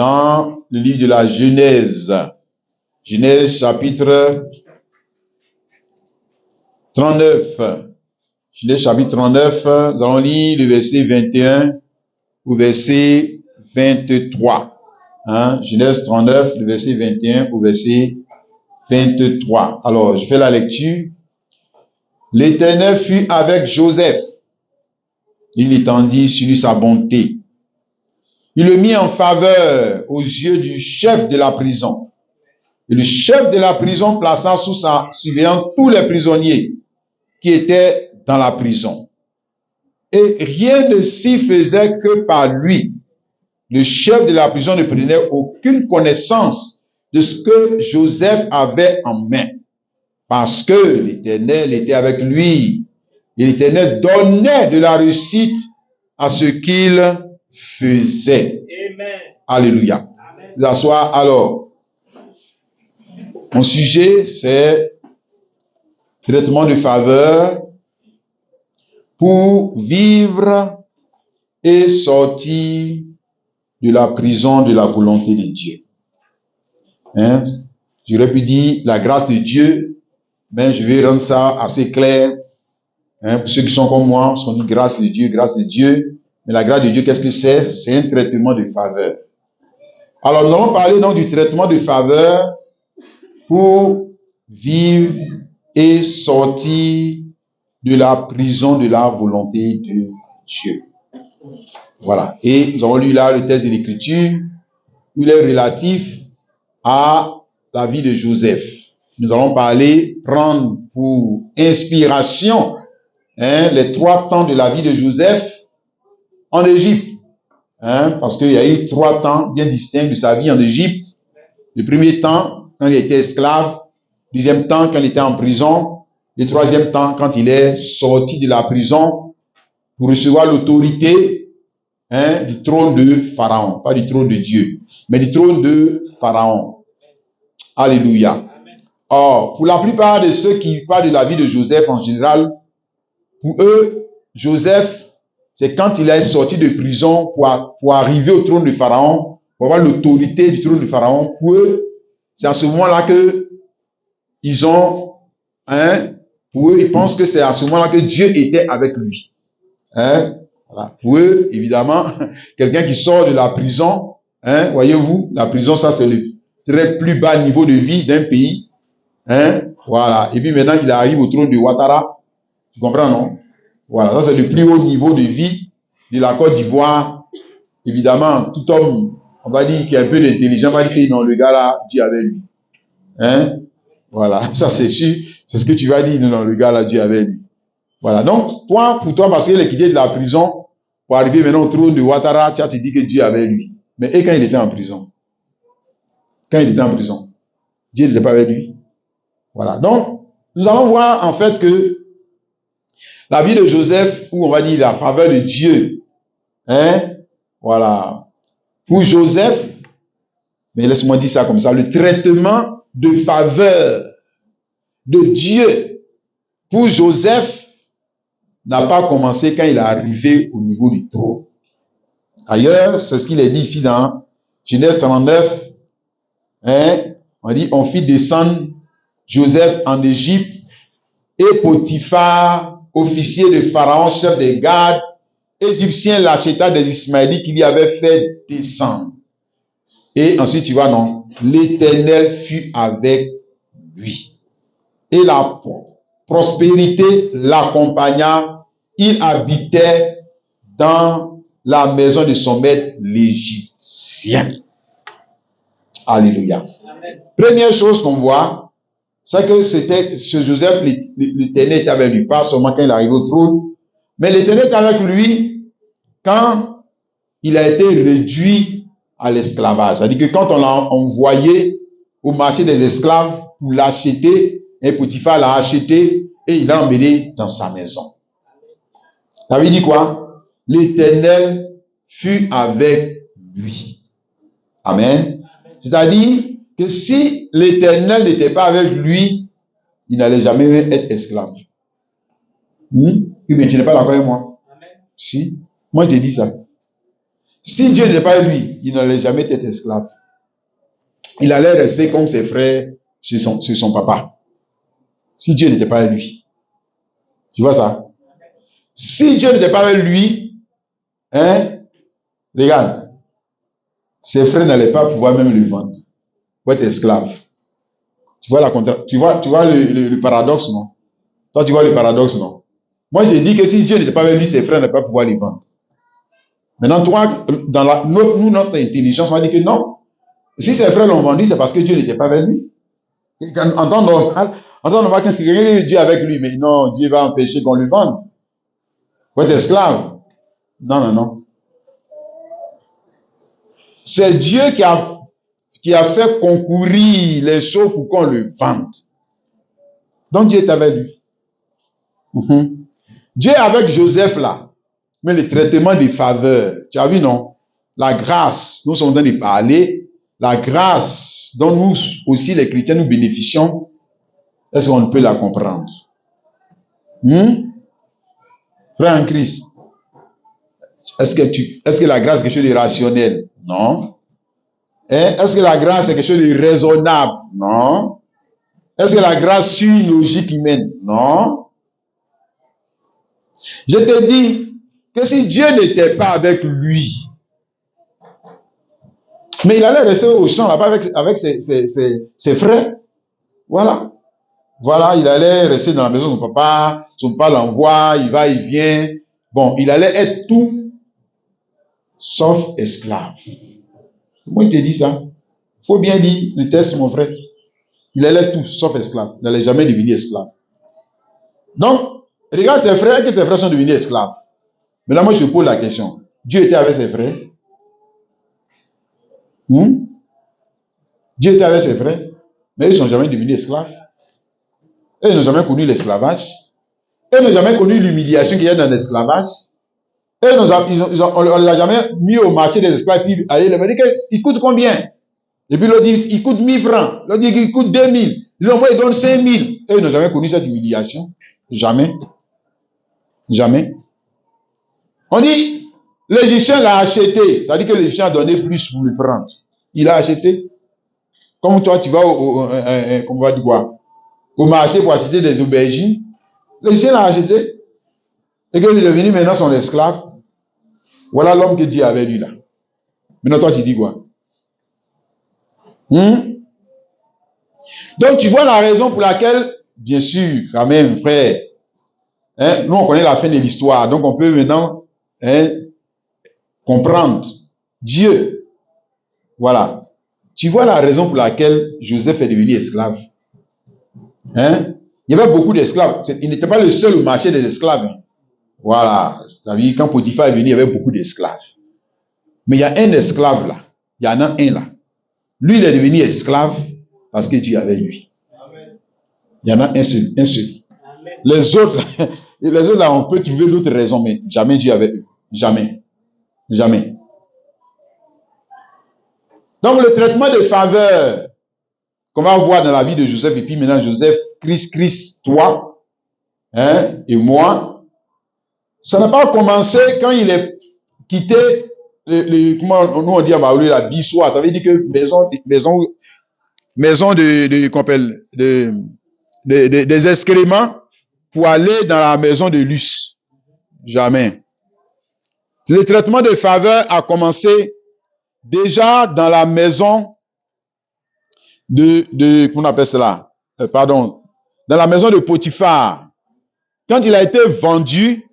dans le livre de la Genèse. Genèse chapitre 39. Genèse chapitre 39, nous allons lire le verset 21 au verset 23. Genèse 39, le verset 21 au verset 23. Alors, je fais la lecture. L'Éternel fut avec Joseph. Il étendit sur lui sa bonté. Il le mit en faveur aux yeux du chef de la prison. Et le chef de la prison plaça sous sa surveillance tous les prisonniers qui étaient dans la prison. Et rien ne s'y faisait que par lui. Le chef de la prison ne prenait aucune connaissance de ce que Joseph avait en main, parce que l'Éternel était avec lui. Et l'Éternel donnait de la réussite à ce qu'il faisait. Amen. Alléluia. Vous asseoir alors. Mon sujet, c'est traitement de faveur pour vivre et sortir de la prison de la volonté de Dieu. J'aurais pu dire la grâce de Dieu, mais je vais rendre ça assez clair. Pour ceux qui sont comme moi, parce qu'on dit grâce de Dieu, grâce de Dieu. Mais la grâce de Dieu, qu'est-ce que c'est? C'est un traitement de faveur. Alors, nous allons parler donc du traitement de faveur pour vivre et sortir de la prison de la volonté de Dieu. Voilà. Et nous avons lu là le texte de l'Écriture, où il est relatif à la vie de Joseph. Nous allons prendre pour inspiration les 3 temps de la vie de Joseph en Égypte. Parce qu'il y a eu 3 temps bien distincts de sa vie en Égypte. Le premier temps, quand il était esclave. Le deuxième temps, quand il était en prison. Le troisième temps, quand il est sorti de la prison pour recevoir l'autorité du trône de Pharaon. Pas du trône de Dieu, mais du trône de Pharaon. Alléluia. Or, pour la plupart de ceux qui parlent de la vie de Joseph en général, pour eux, Joseph, c'est quand il est sorti de prison pour arriver au trône de Pharaon, pour avoir l'autorité du trône de Pharaon. Pour eux, c'est à ce moment-là que ils ont, pour eux, ils pensent que c'est à ce moment-là que Dieu était avec lui. Voilà. Pour eux, évidemment, quelqu'un qui sort de la prison, voyez-vous, la prison, ça c'est le très plus bas niveau de vie d'un pays. Voilà. Et puis maintenant qu'il arrive au trône de Ouattara, tu comprends, non? Voilà, ça c'est le plus haut niveau de vie de la Côte d'Ivoire. Évidemment, tout homme, on va dire qui a un peu d'intelligence, va dire que non, le gars là, Dieu avec lui. Voilà, ça c'est sûr, c'est ce que tu vas dire, non, le gars là, Dieu avec lui. Voilà, donc, pour toi, parce qu'il est quitté de la prison, pour arriver maintenant au trône de Ouattara, tu dis que Dieu est avec lui. Mais et quand il était en prison? Quand il était en prison, Dieu n'était pas avec lui. Voilà, donc, nous allons voir en fait que la vie de Joseph, où on va dire la faveur de Dieu, voilà, pour Joseph, mais laisse-moi dire ça comme ça, le traitement de faveur de Dieu pour Joseph n'a pas commencé quand il est arrivé au niveau du trône. Ailleurs, c'est ce qu'il est dit ici dans Genèse 39, on dit, on fit descendre Joseph en Égypte et Potiphar, officier de Pharaon, chef des gardes, égyptien, l'acheta des Ismaélites qu'il y avait fait descendre. Et ensuite, tu vois, non, l'Éternel fut avec lui. Et la prospérité l'accompagna. Il habitait dans la maison de son maître, l'Égyptien. Alléluia. Amen. Première chose qu'on voit, c'est que c'était ce Joseph, l'Éternel était avec lui, pas seulement quand il arrive au trône, mais l'Éternel est avec lui quand il a été réduit à l'esclavage. C'est-à-dire que quand on l'a envoyé au marché des esclaves pour l'acheter, et Potiphar l'a acheté et il l'a emmené dans sa maison. Ça veut dire quoi? L'Éternel fut avec lui. Amen. C'est-à-dire que si l'Éternel n'était pas avec lui, il n'allait jamais être esclave. Mais tu n'es pas d'accord avec moi? Amen. Si. Moi, je te dis ça. Si Dieu n'était pas lui, il n'allait jamais être esclave. Il allait rester comme ses frères chez son papa. Si Dieu n'était pas lui. Tu vois ça? Si Dieu n'était pas lui, regarde, ses frères n'allaient pas pouvoir même le vendre pour être esclave. Tu vois le paradoxe, non? Toi, tu vois le paradoxe, non? Moi, je dis que si Dieu n'était pas avec lui, ses frères n'allaient pas pouvoir le vendre. Maintenant, toi, dans notre intelligence, on va dire que non. Si ses frères l'ont vendu, c'est parce que Dieu n'était pas avec lui. En temps normal, quand quelqu'un dit Dieu avec lui, mais non, Dieu va empêcher qu'on le vende. Pour être esclave. Non. C'est Dieu qui a fait concourir les choses pour qu'on le vende. Donc Dieu est avec lui. Dieu est avec Joseph là. Mais le traitement des faveurs, tu as vu non? La grâce, nous sommes en train de parler, la grâce dont nous aussi les chrétiens nous bénéficions, est-ce qu'on peut la comprendre? Frère en Christ, est-ce que la grâce est quelque chose de rationnel? Non. Est-ce que la grâce est quelque chose de raisonnable? Non. Est-ce que la grâce suit une logique humaine? Non. Je te dis que si Dieu n'était pas avec lui, mais il allait rester au champ là-bas avec ses frères. Voilà, il allait rester dans la maison de son papa l'envoie, il va, il vient. Bon, il allait être tout sauf esclave. Moi, je te dis ça. Il faut bien lire le texte, mon frère. Il allait être tout sauf esclave. Il n'allait jamais devenir esclave. Donc, regarde ses frères, que ses frères sont devenus esclaves. Mais là, moi, je pose la question. Dieu était avec ses frères? Dieu était avec ses frères, mais ils ne sont jamais devenus esclaves. Eux, ils n'ont jamais connu l'esclavage. Eux n'ont jamais connu l'humiliation qu'il y a dans l'esclavage. Eux, on ne les a jamais mis au marché des esclaves. Puis, allez, leur dit qu'il coûte combien? Et puis, l'autre dit, il coûte 1000 francs. L'autre dit qu'il coûte 2000. L'autre, moi, il donne 5000. Eux, ils n'ont jamais connu cette humiliation. Jamais. Jamais. On dit, l'Égyptien l'a acheté. Ça veut dire que l'Égyptien a donné plus pour le prendre. Il a acheté. Comme toi, tu vas au marché pour acheter des aubergines. L'Égyptien l'a acheté. Et qu'il est devenu maintenant son esclave. Voilà l'homme que Dieu avait lui là. Maintenant, toi, tu dis quoi? Donc, tu vois la raison pour laquelle, bien sûr, quand même, frère, nous, on connaît la fin de l'histoire. Donc, on peut maintenant comprendre. Dieu, voilà. Tu vois la raison pour laquelle Joseph est devenu esclave. Il y avait beaucoup d'esclaves. Il n'était pas le seul au marché des esclaves. Voilà. Ça veut dire, quand Potiphar est venu, il y avait beaucoup d'esclaves. Mais il y a un esclave là. Il y en a un là. Lui, il est devenu esclave parce que Dieu avait lui. Amen. Il y en a un seul. Amen. Les autres là, on peut trouver d'autres raisons, mais jamais Dieu avait eux. Jamais. Donc, le traitement de faveur qu'on va voir dans la vie de Joseph, et puis maintenant Joseph, Christ, toi, et moi, ça n'a pas commencé quand il est quitté comment nous on dit à Baoulé, la bissoire. Ça veut dire que maison des excréments pour aller dans la maison de Luce. Jamais. Le traitement de faveur a commencé déjà dans la maison comment on appelle cela? Dans la maison de Potiphar. Quand il a été vendu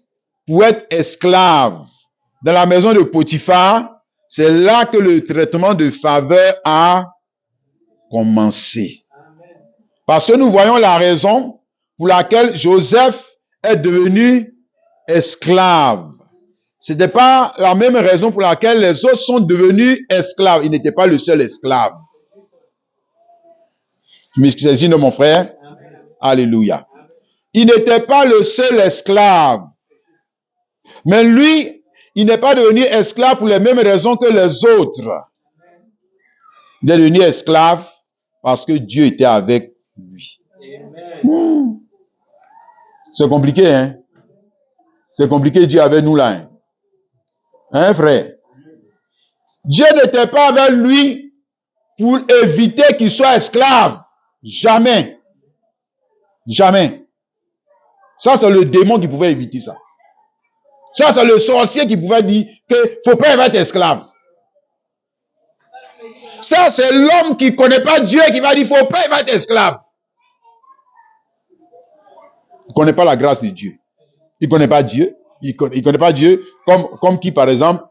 pour être esclave dans la maison de Potiphar, c'est là que le traitement de faveur a commencé. Parce que nous voyons la raison pour laquelle Joseph est devenu esclave. Ce n'était pas la même raison pour laquelle les autres sont devenus esclaves. Il n'était pas le seul esclave. Tu me saisis, mon frère? Amen. Alléluia. Il n'était pas le seul esclave. Mais lui, il n'est pas devenu esclave pour les mêmes raisons que les autres. Il est devenu esclave parce que Dieu était avec lui. C'est compliqué, hein? C'est compliqué, Dieu avec nous là. Hein, frère? Dieu n'était pas avec lui pour éviter qu'il soit esclave. Jamais. Jamais. Ça, c'est le démon qui pouvait éviter ça. Ça, c'est le sorcier qui pouvait dire que faut pas être esclave. Ça, c'est l'homme qui connaît pas Dieu qui va dire faut pas être esclave. Il connaît pas la grâce de Dieu. Il connaît pas Dieu. Il connaît pas Dieu comme qui, par exemple,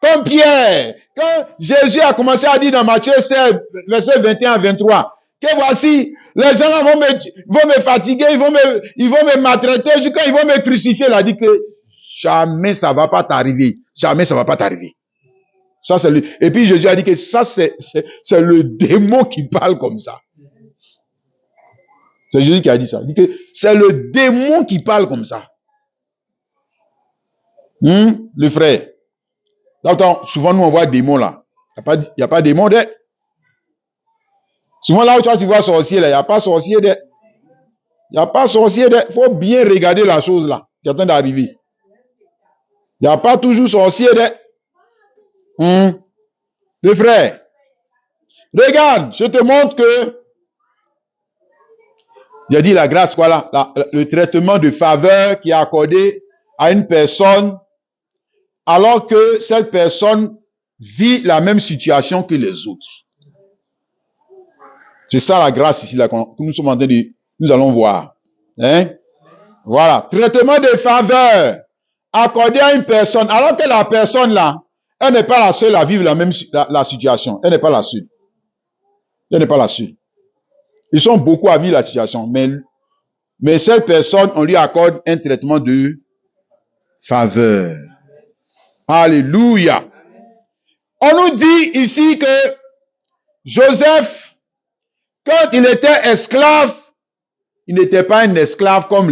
comme Pierre. Quand Jésus a commencé à dire dans Matthieu 16, verset 21 à 23, que voici, les gens vont me fatiguer, ils vont me maltraiter, jusqu'à ils vont me crucifier. Il a dit que jamais ça va pas t'arriver. Jamais ça va pas t'arriver. Ça, c'est lui. Et puis Jésus a dit que ça, c'est le démon qui parle comme ça. C'est Jésus qui a dit ça. Il dit que c'est le démon qui parle comme ça. Le frère. Là, souvent, nous, on voit démon là. Il n'y a pas démon de. Souvent, là où tu vois sorcier, là, il n'y a pas sorcier de. Il n'y a pas sorcier de. Il faut bien regarder la chose là, qui est en train d'arriver. Il n'y a pas toujours sorcier de. Le frère. Regarde, je te montre que. J'ai dit la grâce, quoi là? Le traitement de faveur qui est accordé à une personne alors que cette personne vit la même situation que les autres. C'est ça la grâce ici, là, que nous sommes en train de, nous allons voir. Hein? Voilà. Traitement de faveur accordé à une personne, alors que la personne là, elle n'est pas la seule à vivre la situation. Elle n'est pas la seule. Elle n'est pas la seule. Ils sont beaucoup à vivre la situation, mais cette personne, on lui accorde un traitement de faveur. Alléluia. On nous dit ici que Joseph, quand il était esclave, il n'était pas un esclave comme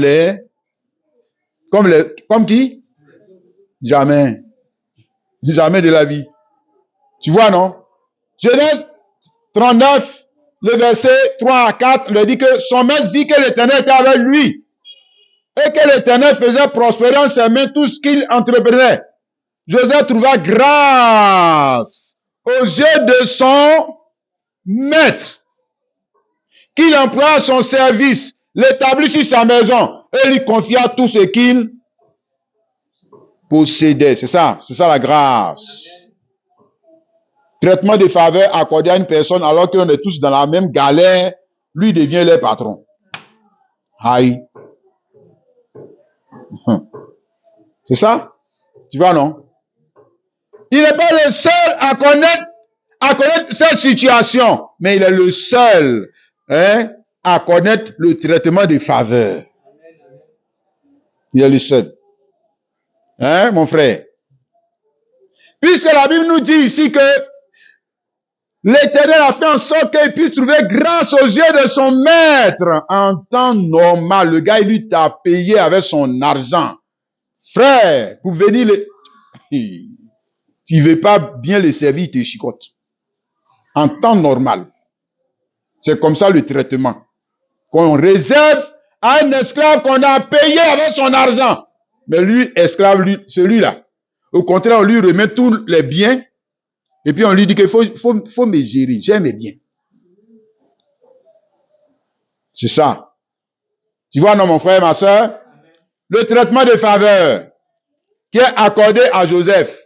qui? Jamais. Jamais de la vie. Tu vois, non? Genèse 39, le verset 3 à 4, on dit que son maître vit que l'Éternel était avec lui et que l'Éternel faisait prospérer en ses mains tout ce qu'il entreprenait. Joseph trouva grâce aux yeux de son maître, qu'il employa à son service, l'établit sur sa maison et lui confia tout ce qu'il possédait. C'est ça la grâce. Traitement de faveur accordé à une personne alors qu'on est tous dans la même galère, lui devient leur patron. Aïe. C'est ça? Tu vois, non? Il n'est pas le seul à connaître cette situation, mais il est le seul à connaître le traitement de faveur. Il est le seul. Hein, mon frère? Puisque la Bible nous dit ici que l'Éternel a fait en sorte qu'il puisse trouver grâce aux yeux de son maître. En temps normal, le gars, il lui t'a payé avec son argent. Frère, pour venir tu ne veux pas bien le servir, il te chicote. En temps normal. C'est comme ça le traitement. Qu'on réserve à un esclave qu'on a payé avec son argent. Mais lui, esclave, celui-là, au contraire, on lui remet tous les biens. Et puis on lui dit qu'il faut me gérer. J'aime mes biens. C'est ça. Tu vois, non, mon frère, ma soeur? Le traitement de faveur qui est accordé à Joseph.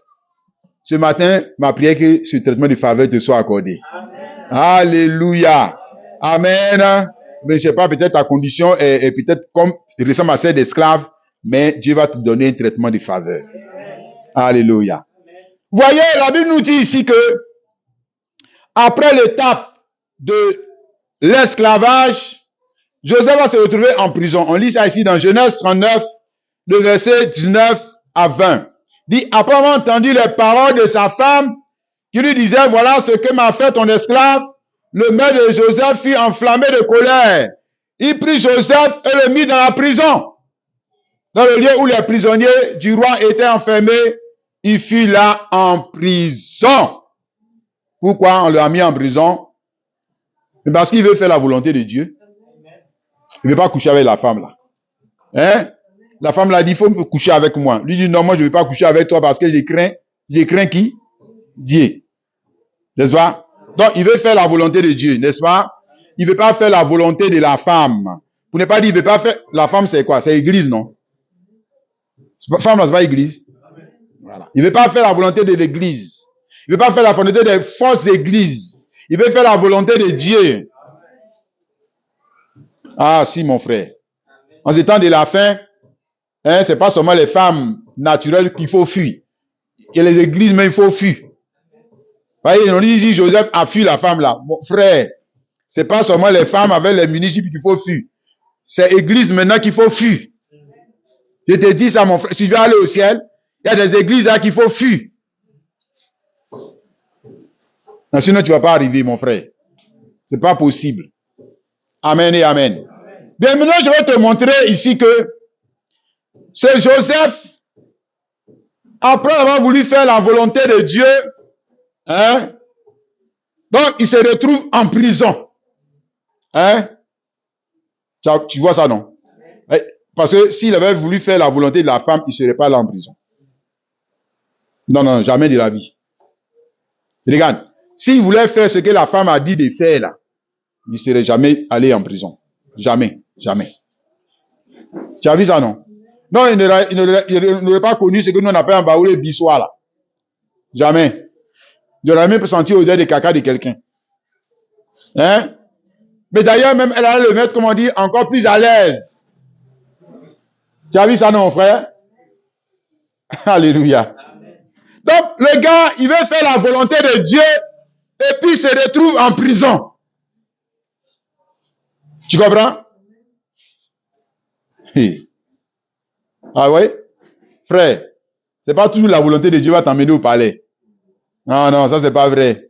Ce matin, ma prière que ce traitement de faveur te soit accordé. Amen. Alléluia. Amen. Mais je ne sais pas, peut-être ta condition est peut-être comme ressemble à celle d'esclave, mais Dieu va te donner un traitement de faveur. Amen. Alléluia. Vous voyez, la Bible nous dit ici que après l'étape de l'esclavage, Joseph va se retrouver en prison. On lit ça ici dans Genèse 39, le verset 19 à 20. Dit, après avoir entendu les paroles de sa femme, qui lui disait, voilà ce que m'a fait ton esclave, le maître de Joseph fut enflammé de colère. Il prit Joseph et le mit dans la prison. Dans le lieu où les prisonniers du roi étaient enfermés, il fut là en prison. Pourquoi on l'a mis en prison? Parce qu'il veut faire la volonté de Dieu. Il ne veut pas coucher avec la femme là. Hein? La femme l'a dit, il faut me coucher avec moi. Lui dit, non, moi je ne veux pas coucher avec toi parce que je crains qui? Dieu. N'est-ce pas? Donc, il veut faire la volonté de Dieu, n'est-ce pas? Il ne veut pas faire la volonté de la femme. Pour ne pas dire, il ne veut pas faire... La femme, c'est quoi? C'est l'église, non? Femme, là, c'est pas l'église. Voilà. Il ne veut pas faire la volonté de l'église. Il ne veut pas faire la volonté des fausses églises. Il veut faire la volonté de Dieu. Ah, si, mon frère. En ces temps de la fin, hein, c'est pas seulement les femmes naturelles qu'il faut fuir. Il y a les églises, mais il faut fuir. Vous voyez, on dit ici, Joseph a fui la femme là. Mon frère, c'est pas seulement les femmes avec les municipes qu'il faut fuir. C'est l'église maintenant qu'il faut fuir. Je te dis ça, mon frère. Si tu veux aller au ciel, il y a des églises là qu'il faut fuir. Non, sinon, tu ne vas pas arriver, mon frère. C'est pas possible. Amen et amen. Bien, maintenant, je vais te montrer ici que c'est Joseph, après avoir voulu faire la volonté de Dieu, hein, donc il se retrouve en prison. Hein? Tu vois ça, non? Parce que s'il avait voulu faire la volonté de la femme, il ne serait pas là en prison. Non, non, jamais de la vie. Regarde, s'il voulait faire ce que la femme a dit de faire là, il ne serait jamais allé en prison. Jamais, jamais. Tu as vu ça, non? Non, il n'aurait pas connu ce que nous on appelle en baoulé bissoir là. Jamais. Il n'aurait même pas senti l'odeur de caca de quelqu'un. Hein? Mais d'ailleurs, même elle allait le mettre, comment dire, encore plus à l'aise. Tu as vu ça, non, frère? Alléluia. Donc, le gars, il veut faire la volonté de Dieu et puis il se retrouve en prison. Tu comprends? Ah ouais? Frère, c'est pas toujours la volonté de Dieu va t'emmener au palais. Non, non, ça c'est pas vrai.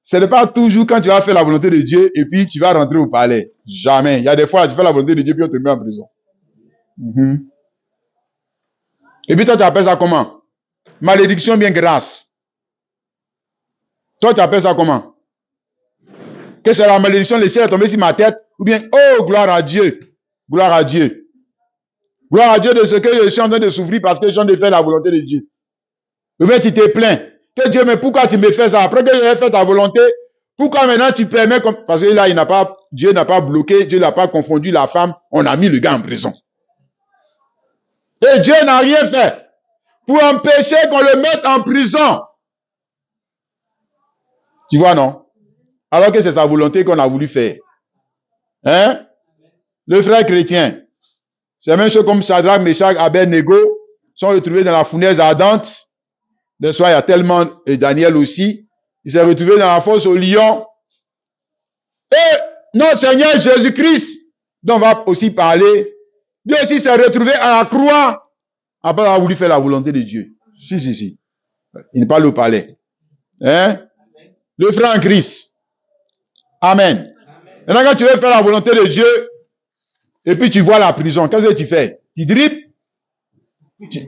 Ce n'est pas toujours quand tu vas faire la volonté de Dieu et puis tu vas rentrer au palais. Jamais. Il y a des fois, tu fais la volonté de Dieu puis on te met en prison. Et puis toi, tu appelles ça comment? Malédiction bien grâce. Toi, tu appelles ça comment? Que c'est la malédiction, le ciel est tombé sur ma tête, ou bien, oh, gloire à Dieu. Gloire à Dieu. Gloire à Dieu de ce que je suis en train de souffrir parce que je suis en train de faire la volonté de Dieu. Ou bien tu te plains. Que Dieu, mais pourquoi tu me fais ça? Après que j'ai fait ta volonté, pourquoi maintenant tu permets comme... Parce que là, Dieu n'a pas bloqué, Dieu n'a pas confondu la femme, on a mis le gars en prison. Et Dieu n'a rien fait pour empêcher qu'on le mette en prison. Tu vois, non? Alors que c'est sa volonté qu'on a voulu faire. Hein? Le frère chrétien, c'est la même chose comme Shadrach, Meshach, Abednego sont retrouvés dans la fournaise ardente. Le soir, il y a tellement, et Daniel aussi, il s'est retrouvé dans la fosse au lion. Et notre Seigneur Jésus-Christ, dont on va aussi parler, lui aussi s'est retrouvé à la croix après avoir voulu faire la volonté de Dieu. Si. Il parle au palais. Hein? Le frère en Christ. Amen. Maintenant, quand tu veux faire la volonté de Dieu, et puis tu vois la prison, qu'est-ce que tu fais? Tu dribbles,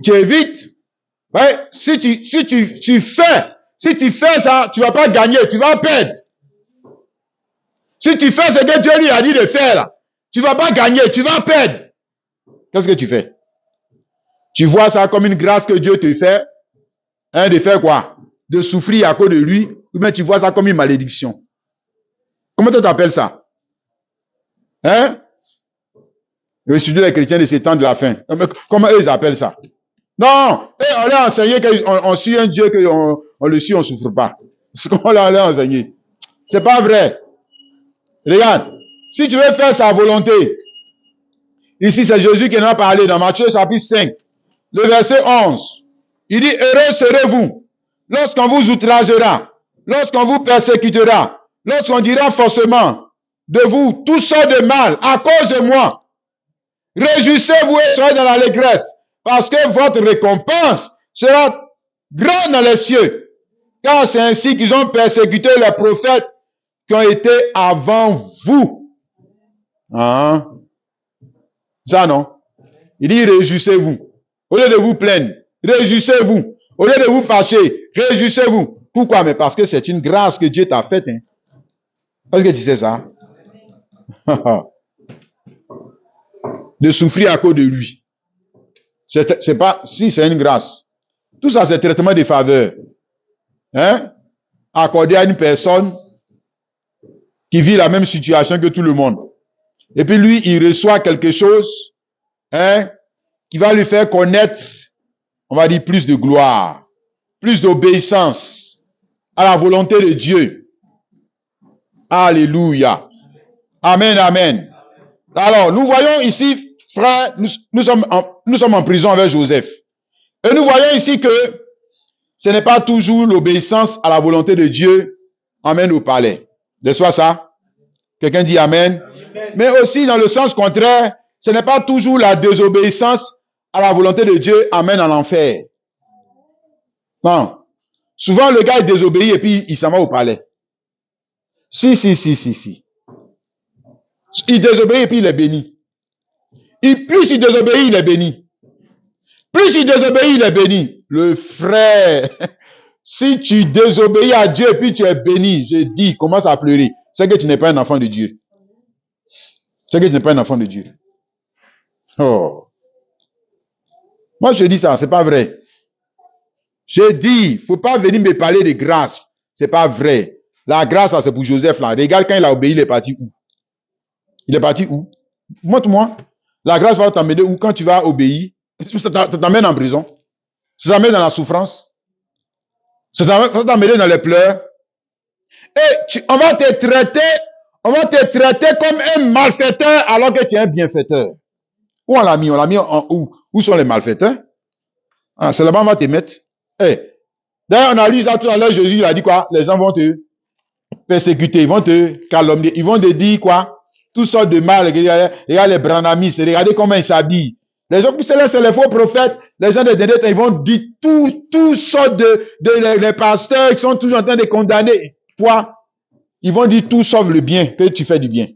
tu évites. Ouais, si tu fais ça, tu vas pas gagner, tu vas perdre. Si tu fais ce que Dieu lui a dit de faire, là, tu vas pas gagner, tu vas perdre. Qu'est-ce que tu fais? Tu vois ça comme une grâce que Dieu te fait, hein, de faire quoi? De souffrir à cause de lui, ou bien tu vois ça comme une malédiction. Comment tu t'appelles ça? Hein? Et surtout les chrétiens de ces temps de la fin. Comment eux ils appellent ça? Non! Et on leur a enseigné qu'on suit un Dieu, qu'on le suit, on ne souffre pas. C'est ce qu'on leur a enseigné. C'est pas vrai. Regarde, si tu veux faire sa volonté, ici c'est Jésus qui en a parlé dans Matthieu chapitre 5, le verset 11. Il dit, heureux serez-vous lorsqu'on vous outragera, lorsqu'on vous persécutera, lorsqu'on dira forcément de vous tout sortes de mal à cause de moi. Réjouissez-vous et soyez dans l'allégresse, parce que votre récompense sera grande dans les cieux. Car c'est ainsi qu'ils ont persécuté les prophètes qui ont été avant vous. Hein? Ça non? Il dit réjouissez-vous. Au lieu de vous plaindre, réjouissez-vous. Au lieu de vous fâcher, réjouissez-vous. Pourquoi? Mais parce que c'est une grâce que Dieu t'a faite. Hein? Est-ce que tu sais ça? De souffrir à cause de lui. C'est pas, si c'est une grâce. Tout ça, c'est traitement de faveur. hein, accordé à une personne qui vit la même situation que tout le monde. Et puis lui, il reçoit quelque chose, hein, qui va lui faire connaître, on va dire, plus de gloire, plus d'obéissance à la volonté de Dieu. Alléluia. Amen, amen. Alors, nous voyons ici, frère, nous sommes en prison avec Joseph. Et nous voyons ici que ce n'est pas toujours l'obéissance à la volonté de Dieu emmène au palais. N'est-ce pas ça? Quelqu'un dit amen. Amen. Mais aussi, dans le sens contraire, ce n'est pas toujours la désobéissance à la volonté de Dieu amène en enfer. Non. Souvent, le gars, il désobéit et puis il s'en va au palais. Si. Il désobéit et puis il est béni. Plus il désobéit, il est béni. Plus il désobéit, il est béni. Le frère, si tu désobéis à Dieu et puis tu es béni, je dis, commence à pleurer. C'est que tu n'es pas un enfant de Dieu. C'est que tu n'es pas un enfant de Dieu. Oh. Moi, je dis ça, c'est pas vrai. Je dis, faut pas venir me parler de grâce. C'est pas vrai. La grâce, ça, c'est pour Joseph, là. Regarde, quand il a obéi, il est parti où? Il est parti où? Montre-moi. La grâce va t'emmener où quand tu vas obéir? Ça t'emmène en prison. Ça t'emmène dans la souffrance. Ça t'emmène dans les pleurs. Et on va te traiter comme un malfaiteur alors que tu es un bienfaiteur. Où on l'a mis? On l'a mis en où? Où sont les malfaiteurs? Ah, c'est là-bas on va te mettre. D'ailleurs, on a lu ça tout à l'heure, Jésus il a dit quoi? Les gens vont te persécuter, ils vont te calomnier, ils vont te dire quoi? Toutes sortes de mal. Regarde les branamistes, regardez comment ils s'habillent. Les gens, c'est les faux prophètes, les gens de dernier temps, ils vont dire toutes sortes les pasteurs qui sont toujours en train de condamner. Toi, ils vont dire tout sauf le bien, que tu fais du bien.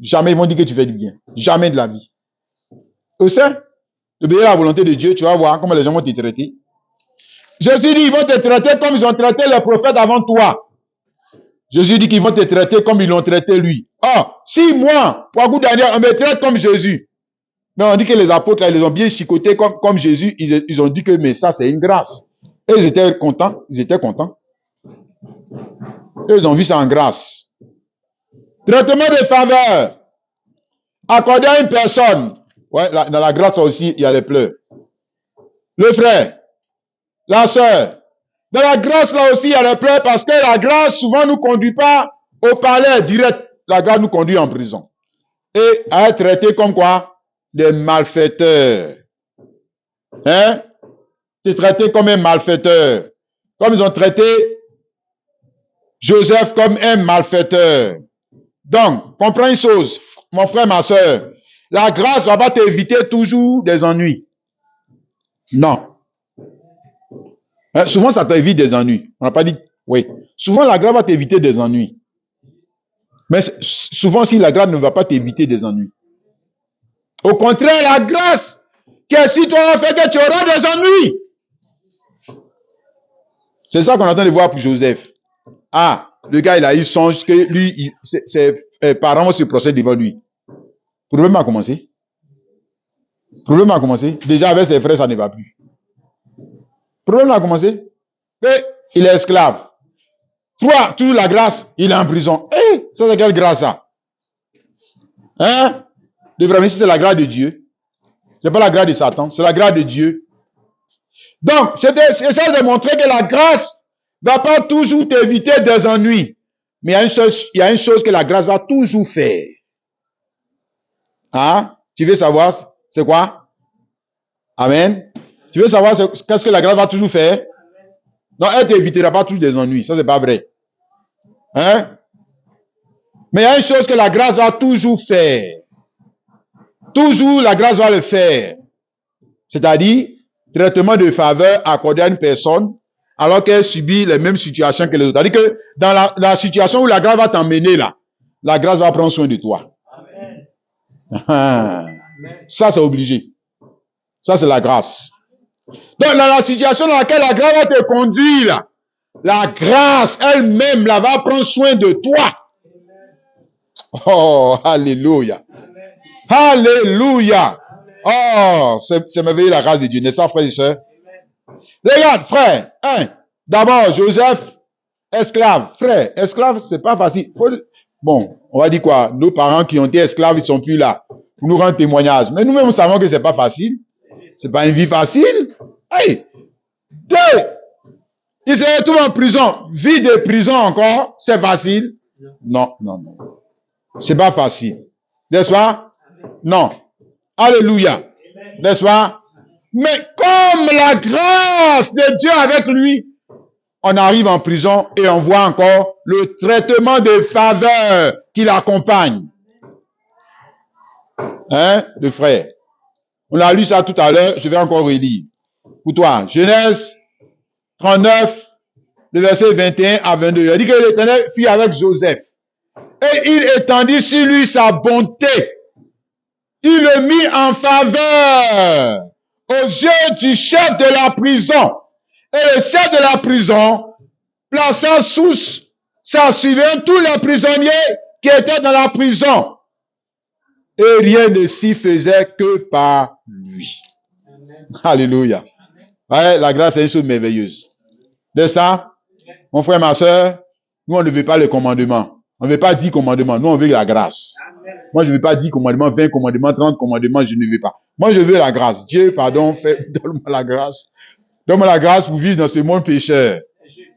Jamais ils vont dire que tu fais du bien. Jamais de la vie. Au sein, obéir à la volonté de Dieu, tu vas voir comment les gens vont te traiter. Jésus dit, ils vont te traiter comme ils ont traité les prophètes avant toi. Jésus dit qu'ils vont te traiter comme ils l'ont traité lui. Si moi, pour un coup dernier, on me traite comme Jésus. Mais on dit que les apôtres, là, ils les ont bien chicotés comme Jésus. Ils ont dit que, mais ça, c'est une grâce. Et ils étaient contents. Et ils ont vu ça en grâce. Traitement de faveur. Accordé à une personne. Ouais, dans la grâce aussi, il y a les pleurs. Le frère. La sœur. Dans la grâce, là aussi, il y a les pleurs parce que la grâce, souvent, ne nous conduit pas au palais direct. La grâce nous conduit en prison. Et à être traité comme quoi? Des malfaiteurs. Hein? Tu es traité comme un malfaiteur. Comme ils ont traité Joseph comme un malfaiteur. Donc, comprends une chose, mon frère, ma soeur. La grâce va pas t'éviter toujours des ennuis. Non. Souvent, ça t'évite des ennuis. On n'a pas dit, oui. Souvent, la grâce va t'éviter des ennuis. Mais souvent, si la grâce ne va pas t'éviter des ennuis. Au contraire, la grâce qui est sur toi va faire que tu auras des ennuis. C'est ça qu'on attend de voir pour Joseph. Le gars, il a eu songe que lui, ses parents vont se procéder devant lui. Le problème a commencé. Déjà, avec ses frères, ça ne va plus. Le problème a commencé. Et il est esclave. Toi, toute la grâce, il est en prison. Ça, c'est quelle grâce, ça? Hein? Vraiment, c'est la grâce de Dieu. C'est pas la grâce de Satan, c'est la grâce de Dieu. Donc, j'essaie de montrer que la grâce ne va pas toujours t'éviter des ennuis. Mais il y a une chose que la grâce va toujours faire. Tu veux savoir c'est quoi? Amen. Tu veux savoir qu'est-ce que la grâce va toujours faire? Non, elle ne t'évitera pas toujours des ennuis. Ça, c'est pas vrai. Hein? Mais il y a une chose que la grâce va toujours faire. Toujours, la grâce va le faire. C'est-à-dire, traitement de faveur accordé à une personne alors qu'elle subit les mêmes situations que les autres. C'est-à-dire que dans la situation où la grâce va t'emmener là, la grâce va prendre soin de toi. Amen. Ça, c'est obligé. Ça, c'est la grâce. Donc, dans la situation dans laquelle la grâce va te conduire là, la grâce elle-même là, va prendre soin de toi. Oh, alléluia. Alléluia. Oh, c'est merveilleux la grâce de Dieu, n'est-ce pas, frères et sœurs? Regarde, frère, D'abord, Joseph, esclave. Frère, esclave, c'est pas facile. Bon, on va dire quoi? Nos parents qui ont été esclaves, ils sont plus là pour nous rendre témoignage. Mais nous-mêmes, nous savons que c'est pas facile. C'est pas une vie facile. Hey! Deux, il se retrouve en prison. Vie de prison encore, c'est facile? Non. C'est pas facile. N'est-ce pas? Non. Alléluia. N'est-ce pas? Mais comme la grâce de Dieu avec lui, on arrive en prison et on voit encore le traitement de faveur qui l'accompagne. Hein, le frère? On a lu ça tout à l'heure, je vais encore relire. Pour toi, Genèse 39, le verset 21 à 22. Il a dit que l'Éternel fit avec Joseph. Et il étendit sur lui sa bonté. Il le mit en faveur aux yeux du chef de la prison. Et le chef de la prison plaça sous sa surveillance tous les prisonniers qui étaient dans la prison. Et rien ne s'y faisait que par lui. Amen. Alléluia. Ouais, la grâce est une chose merveilleuse. De ça, mon frère, ma soeur, nous on ne veut pas le commandement. On ne veut pas 10 commandements. Nous on veut la grâce. Amen. Moi je ne veux pas 10 commandements, 20 commandements, 30 commandements, je ne veux pas. Moi je veux la grâce. Dieu, pardon, donne-moi la grâce. Donne-moi la grâce pour vivre dans ce monde pécheur.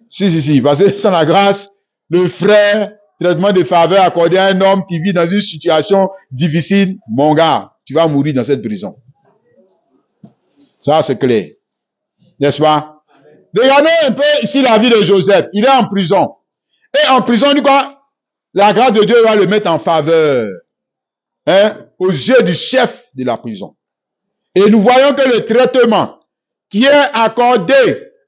Si. Parce que sans la grâce, le frère, traitement de faveur accordé à un homme qui vit dans une situation difficile, mon gars, tu vas mourir dans cette prison. Ça, c'est clair. N'est-ce pas? Regardez un peu ici la vie de Joseph. Il est en prison. Et en prison, du coup, la grâce de Dieu va le mettre en faveur. Hein, aux yeux du chef de la prison. Et nous voyons que le traitement qui est accordé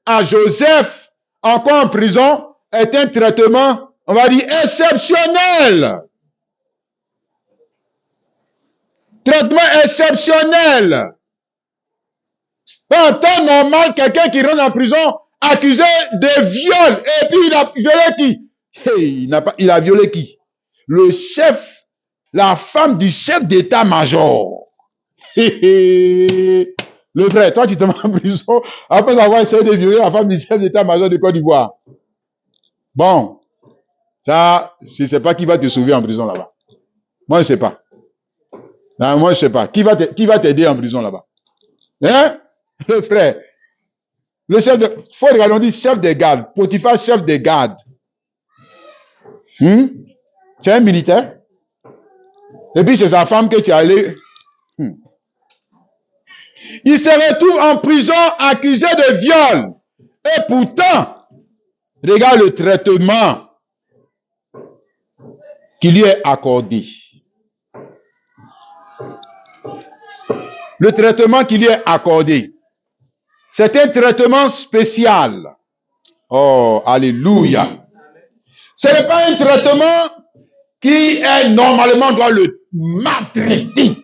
à Joseph, encore en prison, est un traitement, on va dire, exceptionnel. Traitement exceptionnel. En temps normal, quelqu'un qui rentre en prison, accusé de viol, et puis il a violé qui? Hey, il a violé qui? Le chef, la femme du chef d'état-major. Le frère, toi tu te mets en prison après avoir essayé de violer la femme du chef d'état-major de Côte d'Ivoire. Bon, ça, je ne sais pas qui va te sauver en prison là-bas. Moi, je ne sais pas. Non, moi, je ne sais pas. Qui va t'aider en prison là-bas? Hein? Le frère. Le chef de... faut regarder, on dit chef de garde. Potiphar, chef de garde. C'est un militaire. Et puis, c'est sa femme que tu es allé... Il se retrouve en prison accusé de viol. Et pourtant, regarde le traitement qui lui est accordé. Le traitement qui lui est accordé. C'est un traitement spécial. Oh, alléluia. Ce n'est pas un traitement qui est normalement doit le maltraiter.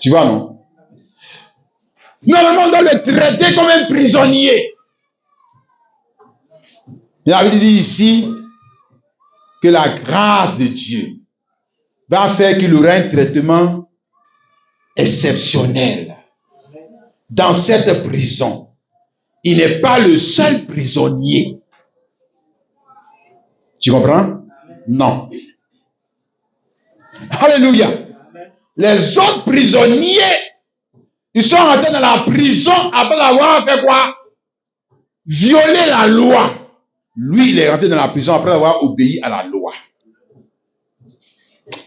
Tu vois, non? Normalement, on doit le traiter comme un prisonnier. Il a dit ici que la grâce de Dieu va faire qu'il aura un traitement exceptionnel. Dans cette prison, il n'est pas le seul prisonnier. Tu comprends? Non. Alléluia. Les autres prisonniers, ils sont rentrés dans la prison après avoir fait quoi? Violer la loi. Lui, il est rentré dans la prison après avoir obéi à la loi.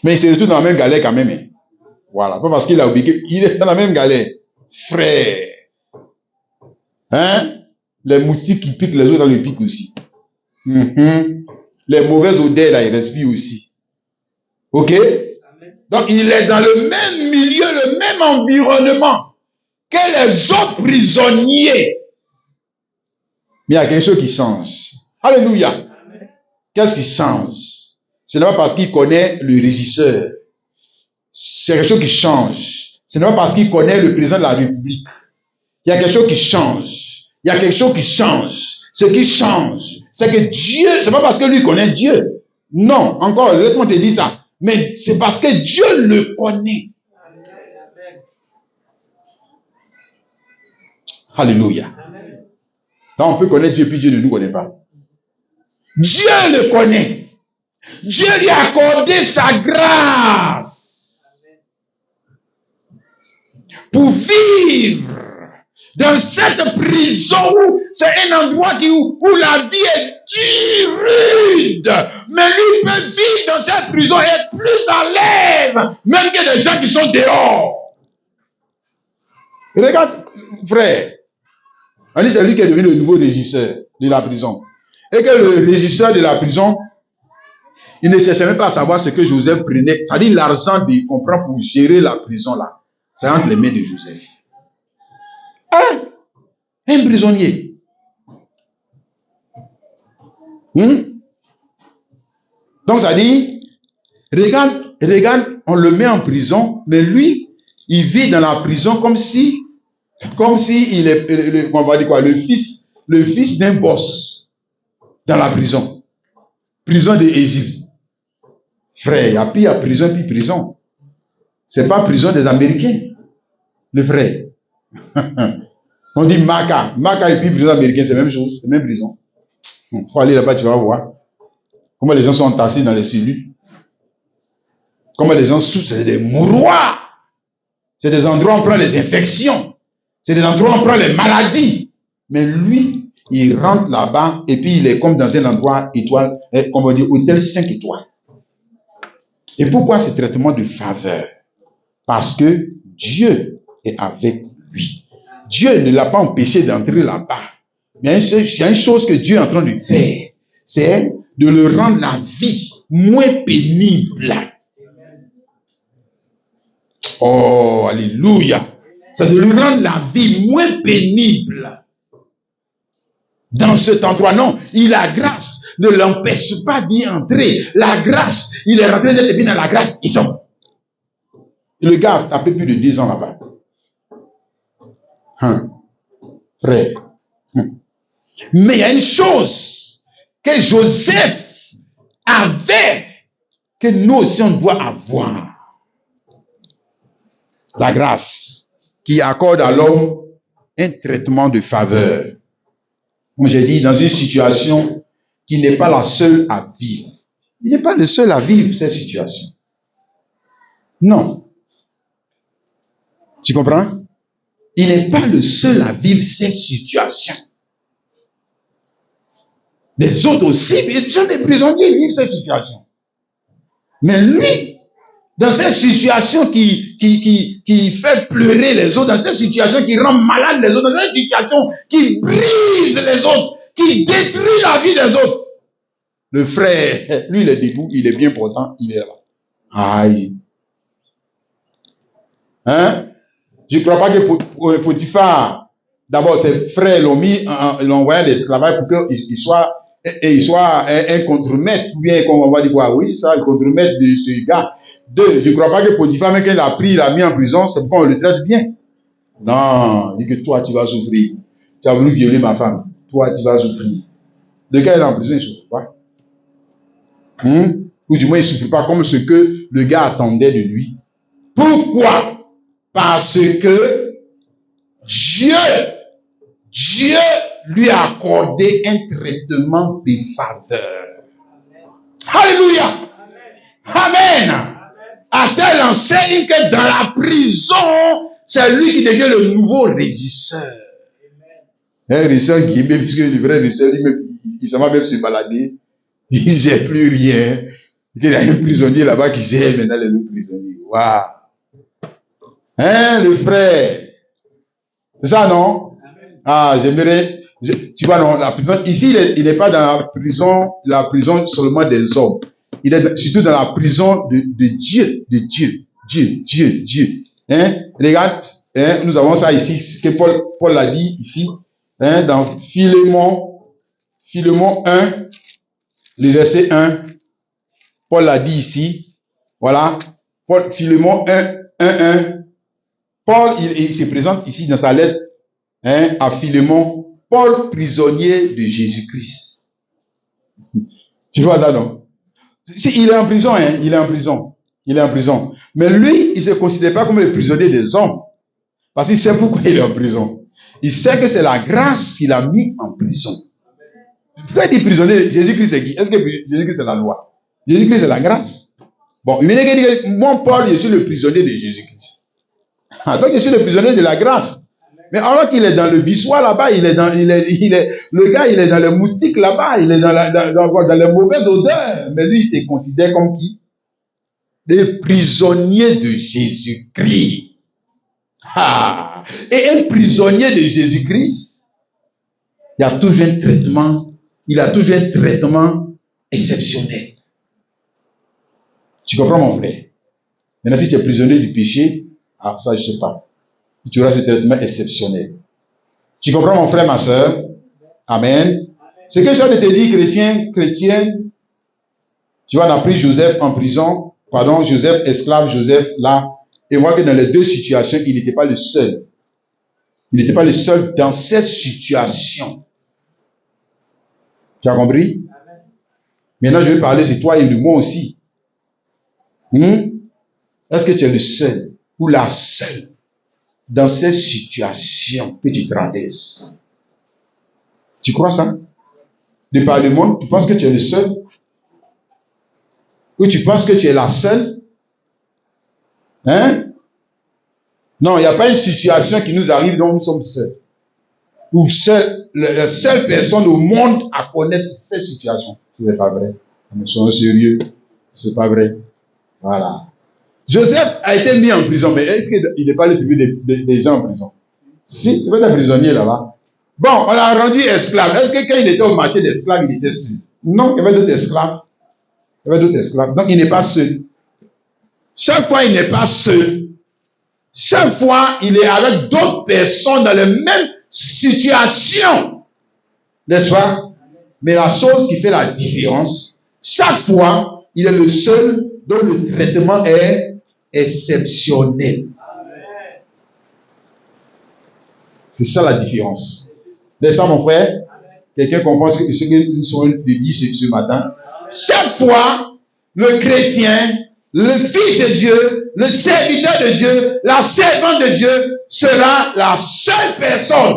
Mais il se retrouve dans la même galère quand même. Voilà, pas parce qu'il a obéi, il est dans la même galère. Frère. Hein? Les moustiques qui piquent les autres dans le pic aussi. Les mauvaises odeurs là, ils respirent aussi. Ok? Donc, il est dans le même milieu, le même environnement que les autres prisonniers. Mais il y a quelque chose qui change. Alléluia. Qu'est-ce qui change? Ce n'est pas parce qu'il connaît le régisseur. C'est quelque chose qui change. Ce n'est pas parce qu'il connaît le président de la République. Il y a quelque chose qui change. Il y a quelque chose qui change. Ce qui change, c'est que Dieu, c'est pas parce que lui connaît Dieu. Non, encore, laisse-moi te dire ça. Mais c'est parce que Dieu le connaît. Alléluia. Donc on peut connaître Dieu, puis Dieu ne nous connaît pas. Dieu le connaît. Dieu lui a accordé sa grâce pour vivre dans cette prison où c'est un endroit où la vie est dure, rude. Mais lui peut vivre dans cette prison et être plus à l'aise, même que des gens qui sont dehors. Regarde, frère. On dit c'est lui qui est devenu le nouveau régisseur de la prison. Et que le régisseur de la prison, il ne cherchait même pas à savoir ce que Joseph prenait. C'est-à-dire l'argent qu'on prend pour gérer la prison là. C'est entre les mains de Joseph. Un prisonnier. Donc ça dit, regarde, on le met en prison, mais lui, il vit dans la prison comme si il est, on va dire quoi, le fils d'un boss dans la prison. Prison d'Égypte. Frère, il y a pire prison puis prison. C'est pas prison des Américains. Le frère. On dit Maca et puis prison américaine, c'est la même chose, c'est la même prison. Il faut aller là-bas, tu vas voir. Comment les gens sont entassés dans les cellules. Comment les gens souffrent, c'est des mouroirs. C'est des endroits où on prend les infections. C'est des endroits où on prend les maladies. Mais lui, il rentre là-bas et puis il est comme dans un endroit étoile, comme on dit, hôtel 5 étoiles. Et pourquoi ce traitement de faveur? Parce que Dieu est avec lui. Dieu ne l'a pas empêché d'entrer là-bas. Mais il y a une chose que Dieu est en train de faire. C'est de le rendre la vie moins pénible. Oh, alléluia. C'est de lui rendre la vie moins pénible. Dans cet endroit, non. La grâce ne l'empêche pas d'y entrer. La grâce, il est rentré et bien dans la grâce, ils sont. Le gars a tapé plus de 10 ans là-bas. Frère. Mais il y a une chose que Joseph avait, que nous aussi on doit avoir. La grâce qui accorde à l'homme un traitement de faveur. Comme j'ai dit, dans une situation qui n'est pas la seule à vivre. Il n'est pas le seul à vivre cette situation. Non. Tu comprends? Il n'est pas le seul à vivre cette situation. Les autres aussi, les gens des prisonniers vivent cette situation. Mais lui, dans cette situation qui fait pleurer les autres, dans cette situation qui rend malade les autres, dans cette situation qui brise les autres, qui détruit la vie des autres. Le frère, lui, il est debout, il est bien portant, il est là. Aïe. Je ne crois pas que Potiphar, d'abord ses frères l'ont envoyé à l'esclavage pour qu'il soit un contre-maître, ou bien, comme on va dire quoi, oui, ça, le contre-maître de ce gars. 2, je ne crois pas que Potiphar, même qu'il a pris, il l'a mis en prison, c'est pourquoi on le traite bien. Non, il dit que toi, tu vas souffrir. Tu as voulu violer ma femme. Toi, tu vas souffrir. De quel il est en prison, il ne souffre pas. Ou du moins, il ne souffre pas comme ce que le gars attendait de lui. Pourquoi? Parce que Dieu lui a accordé un traitement de faveur. Alléluia. Amen. À telle enseigne que dans la prison, c'est lui qui devient le nouveau régisseur. Un régisseur guillemets, puisque le vrai régisseur, il s'en va même se balader. Il ne gère plus rien. Il y a un prisonnier là-bas qui gère maintenant les autres prisonniers. Waouh. Le frère. C'est ça, non? Ah, j'aimerais. Tu vois, non, la prison. Ici, il n'est pas dans la prison seulement des hommes. Il est surtout dans la prison de Dieu. De Dieu. Regarde, nous avons ça ici, que Paul l'a dit ici, dans Philémon 1, le verset 1. Paul l'a dit ici. Voilà. Philémon 1. Paul, il se présente ici dans sa lettre à Philémon, Paul, prisonnier de Jésus-Christ. Tu vois ça, non? Il est en prison, il est en prison. Mais lui, il ne se considère pas comme le prisonnier des hommes. Parce qu'il sait pourquoi il est en prison. Il sait que c'est la grâce qu'il a mis en prison. Pourquoi il dit prisonnier? Jésus-Christ c'est qui? Est-ce que Jésus-Christ c'est la loi? Jésus-Christ c'est la grâce. Bon, il vient de dire, moi Paul, je suis le prisonnier de Jésus-Christ. Donc je suis le prisonnier de la grâce. Mais alors qu'il est dans le bissoir là-bas, le gars il est dans le moustique là-bas, il est dans les mauvaises odeurs. Mais lui il se considère comme qui? Des prisonniers de Jésus-Christ. Ah. Et un prisonnier de Jésus-Christ, il a toujours un traitement exceptionnel. Tu comprends mon frère? Maintenant si tu es prisonnier du péché, ça je ne sais pas. Tu auras ce traitement exceptionnel. Tu comprends mon frère, ma soeur? Amen. Ce que je te dis, chrétien, tu vois, on a pris Joseph en prison, Joseph esclave, Joseph là, et on voit que dans les deux situations, il n'était pas le seul. Il n'était pas le seul dans cette situation. Tu as compris? Maintenant, je vais parler de toi et de moi aussi. Est-ce que tu es le seul ou la seule dans cette situation que tu traverses? Tu crois ça? De par le monde, tu penses que tu es le seul? Ou tu penses que tu es la seule? Hein? Non, il n'y a pas une situation qui nous arrive dont nous sommes seuls. Ou la seule personne au monde à connaître cette situation. C'est pas vrai. Mais soyons sérieux. C'est pas vrai. Voilà. Joseph a été mis en prison, mais est-ce qu'il n'est pas allé trouver des gens en prison? Si, il va être prisonnier là-bas. Bon, on l'a rendu esclave. Est-ce que quand il était au marché d'esclaves, il était seul? Non, il y avait d'autres esclaves. Donc, il n'est pas seul. Chaque fois, il n'est pas seul. Chaque fois, il est avec d'autres personnes dans la même situation. N'est-ce pas? Mais la chose qui fait la différence, chaque fois, il est le seul dont le traitement est exceptionnel. C'est ça la différence. N'est-ce pas, mon frère? Quelqu'un comprend ce que nous sommes dit ce matin? Chaque fois, le chrétien, le fils de Dieu, le serviteur de Dieu, la servante de Dieu sera la seule personne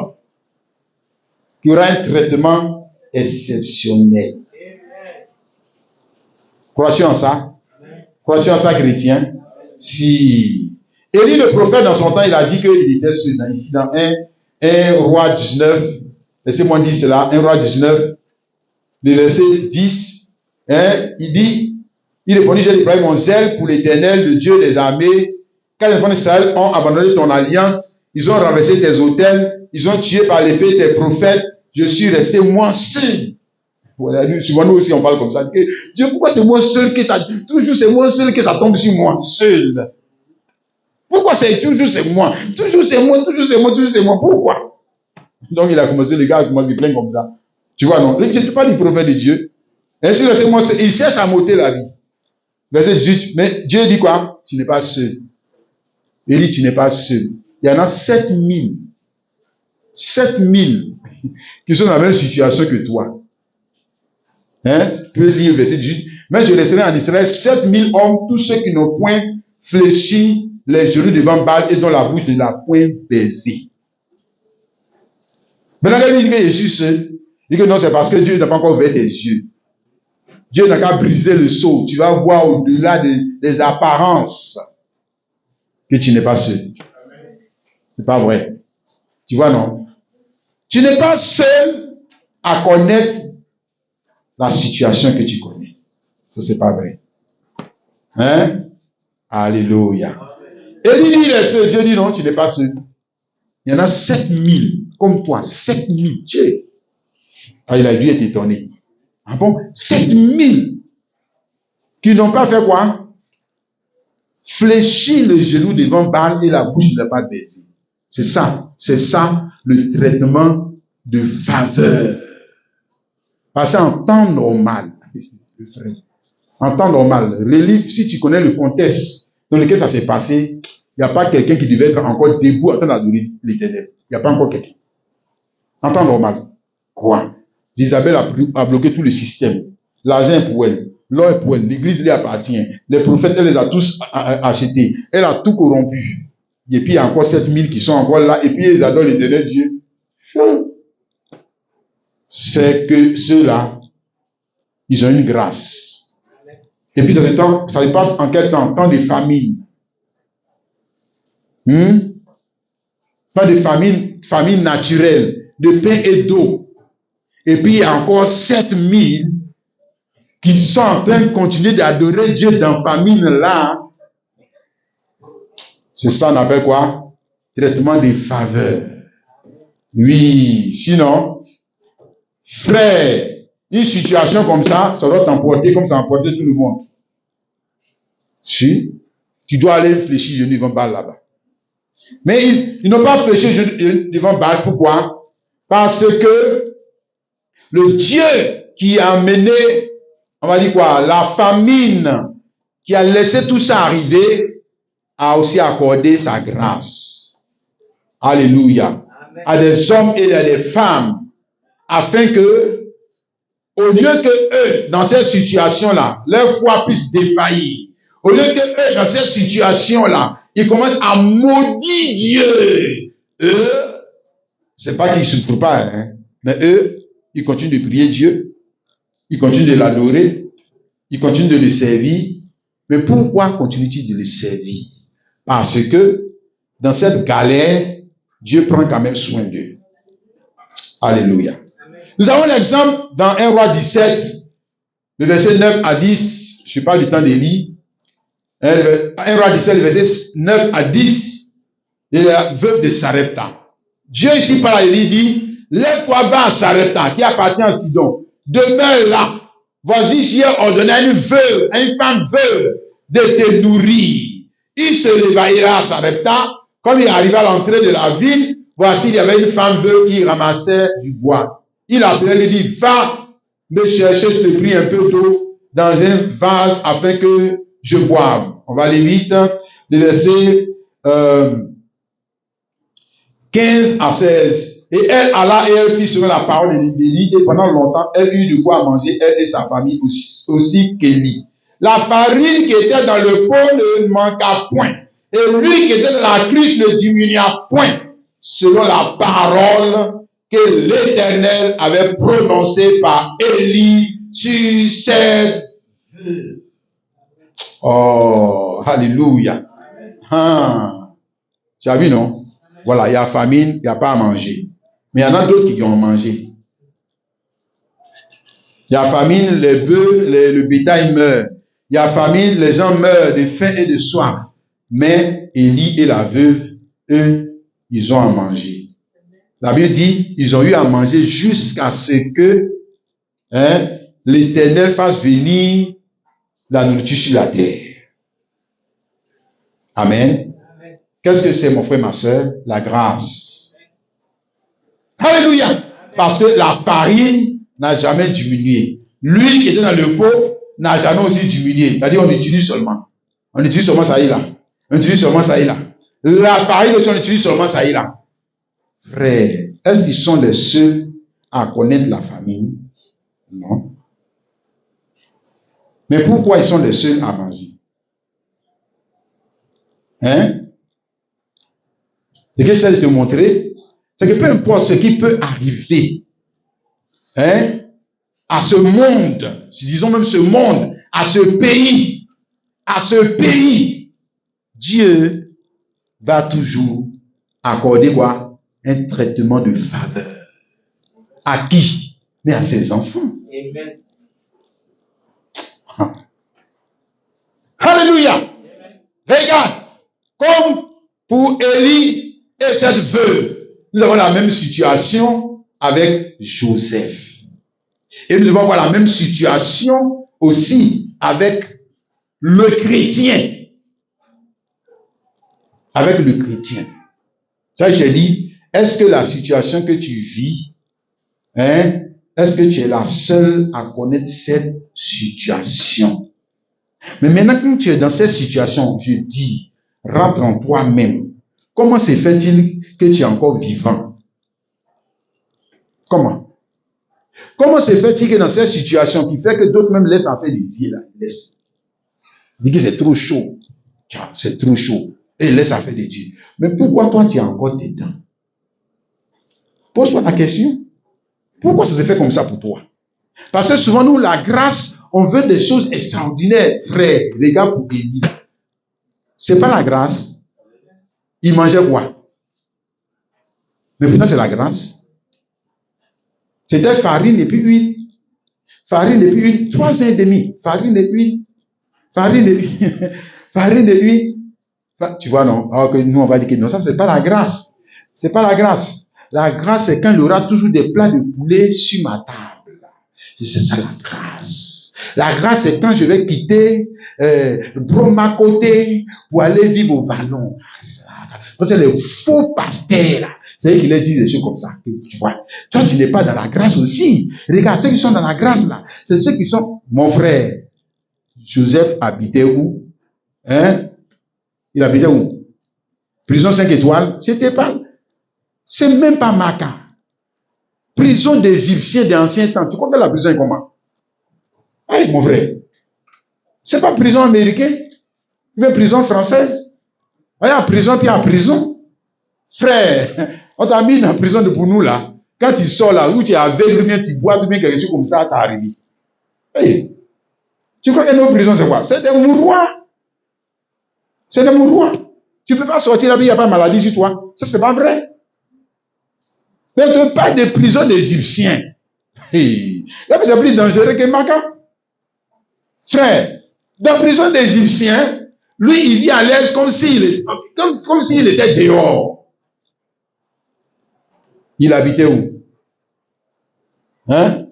qui aura un traitement exceptionnel. Crois-tu en ça? Crois-tu en ça, chrétien? Si. Élie, le prophète, dans son temps, il a dit qu'il était seul. Ici, dans 1 Roi 19, laissez-moi dire cela, 1 Roi 19, le verset 10, il dit, il répondit, j'ai déployé mon zèle pour l'Éternel, le Dieu des armées. Quand les enfants d'Israël ont abandonné ton alliance, ils ont renversé tes autels, ils ont tué par l'épée tes prophètes, je suis resté moi seul. Voilà, souvent nous aussi on parle comme ça. Dieu, pourquoi c'est moi seul que ça, toujours c'est moi seul que ça tombe sur moi, seul. Pourquoi c'est toujours c'est moi? Toujours c'est moi, toujours c'est moi, toujours c'est moi. Pourquoi? Donc il a commencé, les gars, a commencé plein comme ça. Tu vois, non? Je ne parle du prophète de Dieu. Ainsi, il cherche à m'ôter la vie. Verset 18. Mais Dieu dit quoi? Tu n'es pas seul. Il dit, tu n'es pas seul. Il y en a 7000. 7000 qui sont dans la même situation que toi. Tu peux lire verset 18. Mais je laisserai en Israël 7000 hommes, tous ceux qui n'ont point fléchi les genoux devant Baal et dont la bouche ne l'a point baisé. Maintenant, il dit que je suis seul. Il dit que non, c'est parce que Dieu n'a pas encore ouvert tes yeux. Dieu n'a qu'à briser le sceau. Tu vas voir au-delà des apparences que tu n'es pas seul. C'est pas vrai. Tu vois, non? Tu n'es pas seul à connaître la situation que tu connais. Ça, c'est pas vrai. Hein? Alléluia. Et il est seul. Dieu dit non, tu n'es pas seul. Il y en a 7000 comme toi. 7000. Dieu. Il a dû être étonné. Ah bon? 7000 qui n'ont pas fait quoi? Fléchir le genou devant Baal et la bouche ne l'a pas baissé. C'est ça le traitement de faveur. Parce qu'en temps normal, en temps normal, si tu connais le contexte dans lequel ça s'est passé, il n'y a pas quelqu'un qui devait être encore debout en train d'adorer l'Éternel. Il n'y a pas encore quelqu'un. En temps normal. Quoi? Isabelle a bloqué tout le système. L'argent est pour elle. L'or est pour elle. L'église lui appartient. Les prophètes, elle les a tous achetés. Elle a tout corrompu. Et puis il y a encore 7000 qui sont encore là. Et puis ils adorent l'Éternel Dieu. c'est que ceux-là, ils ont une grâce. Et puis ça se passe en quel temps? Temps de famine. Temps de famine naturelle, de pain et d'eau. Et puis il y a encore 7000 qui sont en train de continuer d'adorer Dieu dans famine là. C'est ça qu'on appelle quoi? Traitement des faveurs. Oui, sinon, frère, une situation comme ça doit t'emporter comme ça a emporté tout le monde. Si, tu dois aller fléchir genoux devant Baal là-bas. Mais ils n'ont pas fléchi devant Baal. Pourquoi? Parce que le Dieu qui a amené, on va dire quoi, la famine, qui a laissé tout ça arriver, a aussi accordé sa grâce. Alléluia. Amen. À des hommes et à des femmes, afin que, au lieu que eux, dans cette situation-là, leur foi puisse défaillir, au lieu que eux, dans cette situation-là, ils commencent à maudire Dieu, eux, c'est pas qu'ils ne souffrent pas, hein, mais eux, ils continuent de prier Dieu, ils continuent de l'adorer, ils continuent de le servir. Mais pourquoi continuent-ils de le servir? Parce que dans cette galère, Dieu prend quand même soin d'eux. Alléluia. Nous avons l'exemple dans 1 Roi 17, le verset 9 à 10. Je n'ai pas du temps de lire. 1 Roi 17, le verset 9 à 10. Et la veuve de Sarepta. Dieu ici par là, il dit, lève-toi, va à Sarepta, qui appartient à Sidon. Demeure là. Voici, j'ai ordonné à une veuve, à une femme veuve, de te nourrir. Il se leva, il à Sarepta. Comme il arrivait à l'entrée de la ville, voici, il y avait une femme veuve qui ramassait du bois. Il appelait, il dit, va me chercher, je te prie, un peu d'eau dans un vase afin que je boive. On va aller vite. Le verset 15 à 16. Et elle alla et elle fit selon la parole d'Élie, et pendant longtemps, elle eut de quoi manger, elle et sa famille aussi qu'Élie. La farine qui était dans le pot ne manqua point. Et lui qui était dans la cruche ne diminua point, selon la parole que l'Éternel avait prononcée par Élie sur cette veuve. Oh, alléluia. Tu as vu, non? Voilà, il y a famine, il n'y a pas à manger. Mais il y en a d'autres qui ont mangé. Il y a famine, les bœufs, le bétail meurt. Il y a famine, les gens meurent de faim et de soif. Mais Élie et la veuve, eux, ils ont à manger. La Bible dit, ils ont eu à manger jusqu'à ce que l'Éternel fasse venir la nourriture sur la terre. Amen. Qu'est-ce que c'est, mon frère, ma soeur? La grâce. Alléluia. Parce que la farine n'a jamais diminué. L'huile qui était dans le pot n'a jamais aussi diminué. C'est-à-dire, on utilise seulement. On utilise seulement ça y là. On utilise seulement ça y là. La farine aussi, on utilise seulement ça y là. Frère, est-ce qu'ils sont les seuls à connaître la famine? Non. Mais pourquoi ils sont les seuls à manger? Ce que j'essaie de te montrer, c'est que peu importe ce qui peut arriver, à ce monde, disons même ce monde, à ce pays, Dieu va toujours accorder quoi? Un traitement de faveur. À qui? Mais à ses enfants. Amen. Alléluia. Amen. Regarde, comme pour Élie et cette veuve, nous avons la même situation avec Joseph. Et nous devons avoir la même situation aussi avec le chrétien. Avec le chrétien. Ça, j'ai dit, est-ce que la situation que tu vis, est-ce que tu es la seule à connaître cette situation? Mais maintenant que tu es dans cette situation, je dis, rentre en toi-même. Comment se fait-il que tu es encore vivant? Comment? Comment se fait-il que dans cette situation qui fait que d'autres même laissent en fait de Dieu là, laissent. Ils disent que c'est trop chaud. C'est trop chaud. Et ils laissent en fait de Dieu. Mais pourquoi toi tu es encore dedans? Pose-toi la question. Pourquoi ça se fait comme ça pour toi? Parce que souvent, nous, la grâce, on veut des choses extraordinaires. Frère, regarde pour Élie. C'est pas la grâce. Il mangeait quoi? Mais pourtant, c'est la grâce. C'était farine et puis huile. Farine et puis huile, 3 ans et demi. Farine et huile. Farine et huile. Farine et huile. Tu vois, non? Alors que nous, on va dire que non, ça, c'est pas la grâce. C'est pas la grâce. La grâce, c'est quand il y aura toujours des plats de poulet sur ma table. C'est ça la grâce. La grâce, c'est quand je vais quitter Broma côté pour aller vivre au Vallon. C'est les faux pasteurs, là. C'est eux qui leur disent des choses comme ça. Tu vois, toi, tu n'es pas dans la grâce aussi. Regarde, ceux qui sont dans la grâce, là, c'est ceux qui sont... Mon frère, Joseph habitait où? Hein? Il habitait où? Prison 5 étoiles. Je te parle. C'est même pas Maca. Prison d'Égyptiens d'anciens temps. Tu crois que la prison est comment? Allez, mon frère. C'est pas prison américaine. Mais prison française. Il y a prison, puis il y a prison. Frère, on t'a mis dans la prison de pour nous là. Quand tu sors là, où tu es aveugle, bien tu bois, bien quelque chose comme ça, t'as arrivé. Hey. Tu crois que nos prisons, c'est quoi? C'est des mouroirs. C'est des mouroirs. Tu ne peux pas sortir là, il n'y a pas de maladie sur toi. Ça, c'est pas vrai. Mais tu ne parles de prison d'Égyptiens. Hey. Là, c'est plus dangereux que Maca. Frère, dans la prison d'Égyptiens, lui, il vit à l'aise comme s'il était dehors. Il habitait où? Hein?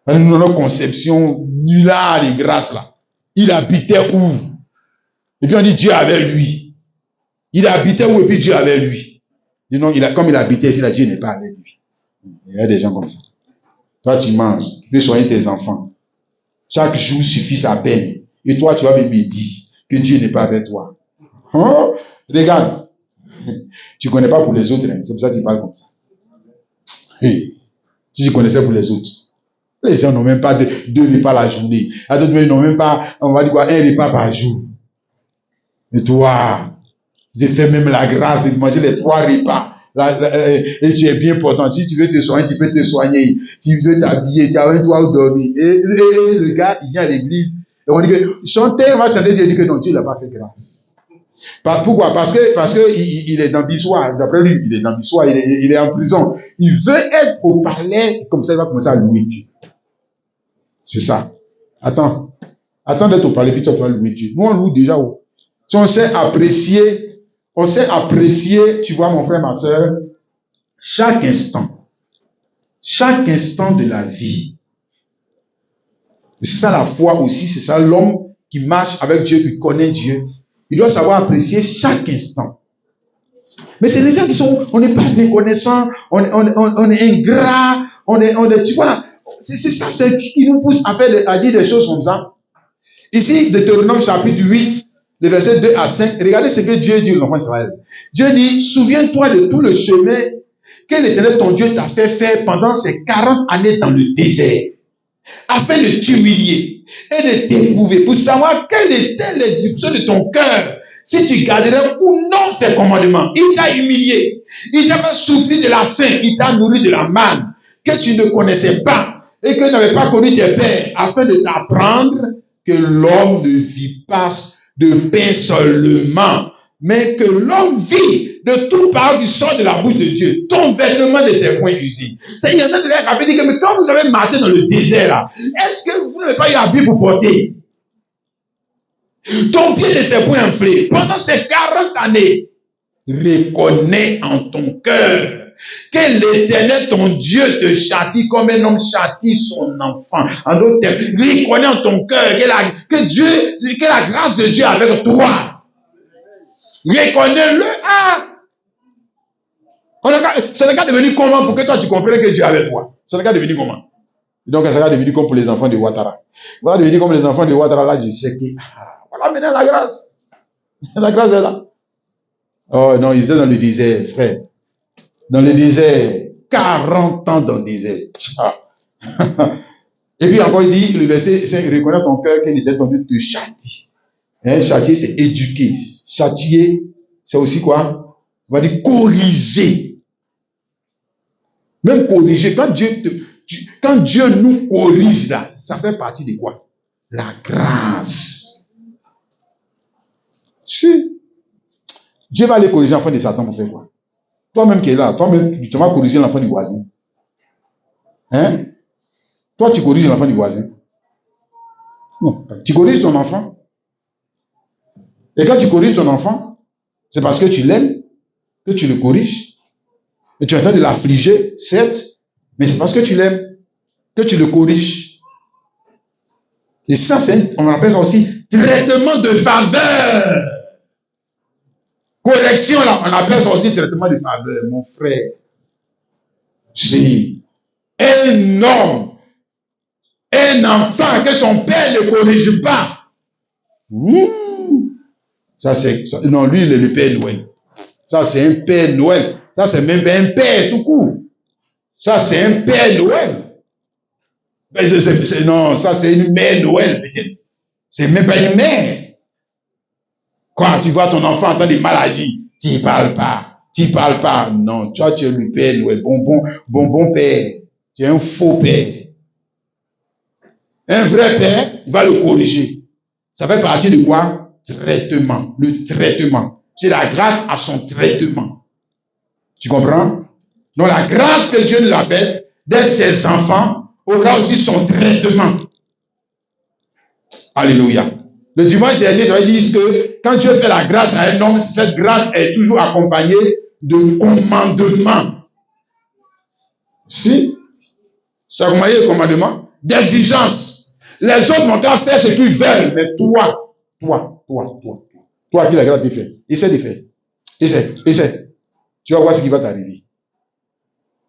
Dans notre conception nullard et grâce là. Il habitait où? Et puis on dit Dieu avec lui. Il habitait où et puis Dieu avec lui? Et non, comme il habitait ici, là, Dieu n'est pas avec lui. Il y a des gens comme ça. Toi, tu manges, tu peux soigner tes enfants. Chaque jour suffit sa peine. Et toi, tu vas me dire que Dieu n'est pas avec toi. Oh, regarde. Tu ne connais pas pour les autres, hein. C'est pour ça que tu parles comme ça. Hey. Si tu connaissais pour les autres. Les gens n'ont même pas 2 repas la journée. À d'autres, ils n'ont même pas, on va dire quoi, 1 repas par jour. Et toi, j'ai fait même la grâce de manger les 3 repas. Et tu es bien portant. Si tu veux te soigner, tu peux te soigner. Si tu veux t'habiller, tu as un toit où dormir. Et le gars, il vient à l'église. Et on dit que chanter, on va chanter, Dieu dit que non, Dieu n'a pas fait grâce. Pourquoi? Parce que il est dans Bissois. D'après lui, il est dans Bissois, il est en prison. Il veut être au palais, comme ça, il va commencer à louer Dieu. C'est ça. Attends d'être au palais, puis tu vas louer Dieu. Nous, on loue déjà. Si on sait apprécier, tu vois, mon frère, ma soeur, chaque instant de la vie. C'est ça la foi aussi, c'est ça l'homme qui marche avec Dieu, qui connaît Dieu. Il doit savoir apprécier chaque instant. Mais c'est les gens qui sont, on n'est pas reconnaissant, on est ingrat, tu vois, c'est ça qui nous pousse à dire des choses comme ça. Ici, Deutéronome chapitre 8, le verset 2 à 5, regardez ce que Dieu dit aux enfants d'Israël. Dieu dit, souviens-toi de tout le chemin que l'Éternel ton Dieu t'a fait faire pendant ces 40 années dans le désert, afin de t'humilier et de t'éprouver, pour savoir quelle était l'exécution de ton cœur, si tu garderais ou non ses commandements. Il t'a humilié, il t'a fait souffrir de la faim, il t'a nourri de la manne que tu ne connaissais pas et que tu n'avais pas connu tes pères, afin de t'apprendre que l'homme ne vit pas de pain seulement, mais que l'homme vit de toute parole qui sort de la bouche de Dieu. Ton vêtement de ses poings usés. C'est, il y en a de l'air rapide, mais quand vous avez marché dans le désert là, est-ce que vous n'avez pas eu habit pour porter? Ton pied de ses poings enflés. Pendant ces 40 années, reconnais en ton cœur que l'Éternel, ton Dieu, te châtie comme un homme châtie son enfant. En d'autres termes, reconnais en ton cœur que la grâce de Dieu est avec toi. Reconnais-le. Ça n'est qu'à devenir comment pour que toi tu comprennes que Dieu est avec toi. Ça n'est qu'à devenir comment. Donc ça va devenir comme pour les enfants de Ouattara. Ça va devenir comme les enfants de Ouattara. Là, je sais que voilà maintenant la grâce. La grâce est là. Oh non, ils étaient dans le désert, frère. Dans le désert, 40 ans dans le désert. Et puis encore, il dit, le verset, c'est reconnaître ton cœur qu'il était ton Dieu te châtie. Châtier, c'est éduquer. Châtier, c'est aussi quoi? On va dire corriger. Même corriger, quand Dieu nous corrige là, ça fait partie de quoi? La grâce. Si Dieu va aller corriger l'enfant de Satan pour faire quoi? Toi-même qui es là, toi-même, tu vas corriger l'enfant du voisin. Hein? Toi, tu corriges l'enfant du voisin. Non, tu corriges ton enfant. Et quand tu corriges ton enfant, c'est parce que tu l'aimes que tu le corriges. Et tu es en train de l'affliger, certes, mais c'est parce que tu l'aimes que tu le corriges. Et ça, on appelle ça aussi traitement de faveur. Correction, là, on appelle ça aussi traitement de faveur, mon frère. C'est un homme, un enfant que son père ne corrige pas. Ça, c'est. Non, lui, il est le Père Noël. Ça, c'est un Père Noël. Ça, c'est même pas un père tout court. Ça, c'est un Père Noël. Non, ça, c'est une mère Noël, peut-être. C'est même pas une mère. Quand tu vois ton enfant en train de mal agir, tu n'y parles pas. Tu n'y parles pas. Non, toi, tu es le Père Noël. Bon père. Tu es un faux père. Un vrai père, il va le corriger. Ça fait partie de quoi? Traitement. Le traitement. C'est la grâce à son traitement. Tu comprends? Donc la grâce que Dieu nous a faite d'être ses enfants aura aussi son traitement. Alléluia. Le dimanche dernier, j'avais dit que quand Dieu fait la grâce à un homme, cette grâce est toujours accompagnée de commandements. Si? C'est accompagné de commandements, d'exigences. Les autres vont faire ce qu'ils veulent, mais toi qui la grâce de faire, essaie de faire. Essaie. Tu vas voir ce qui va t'arriver.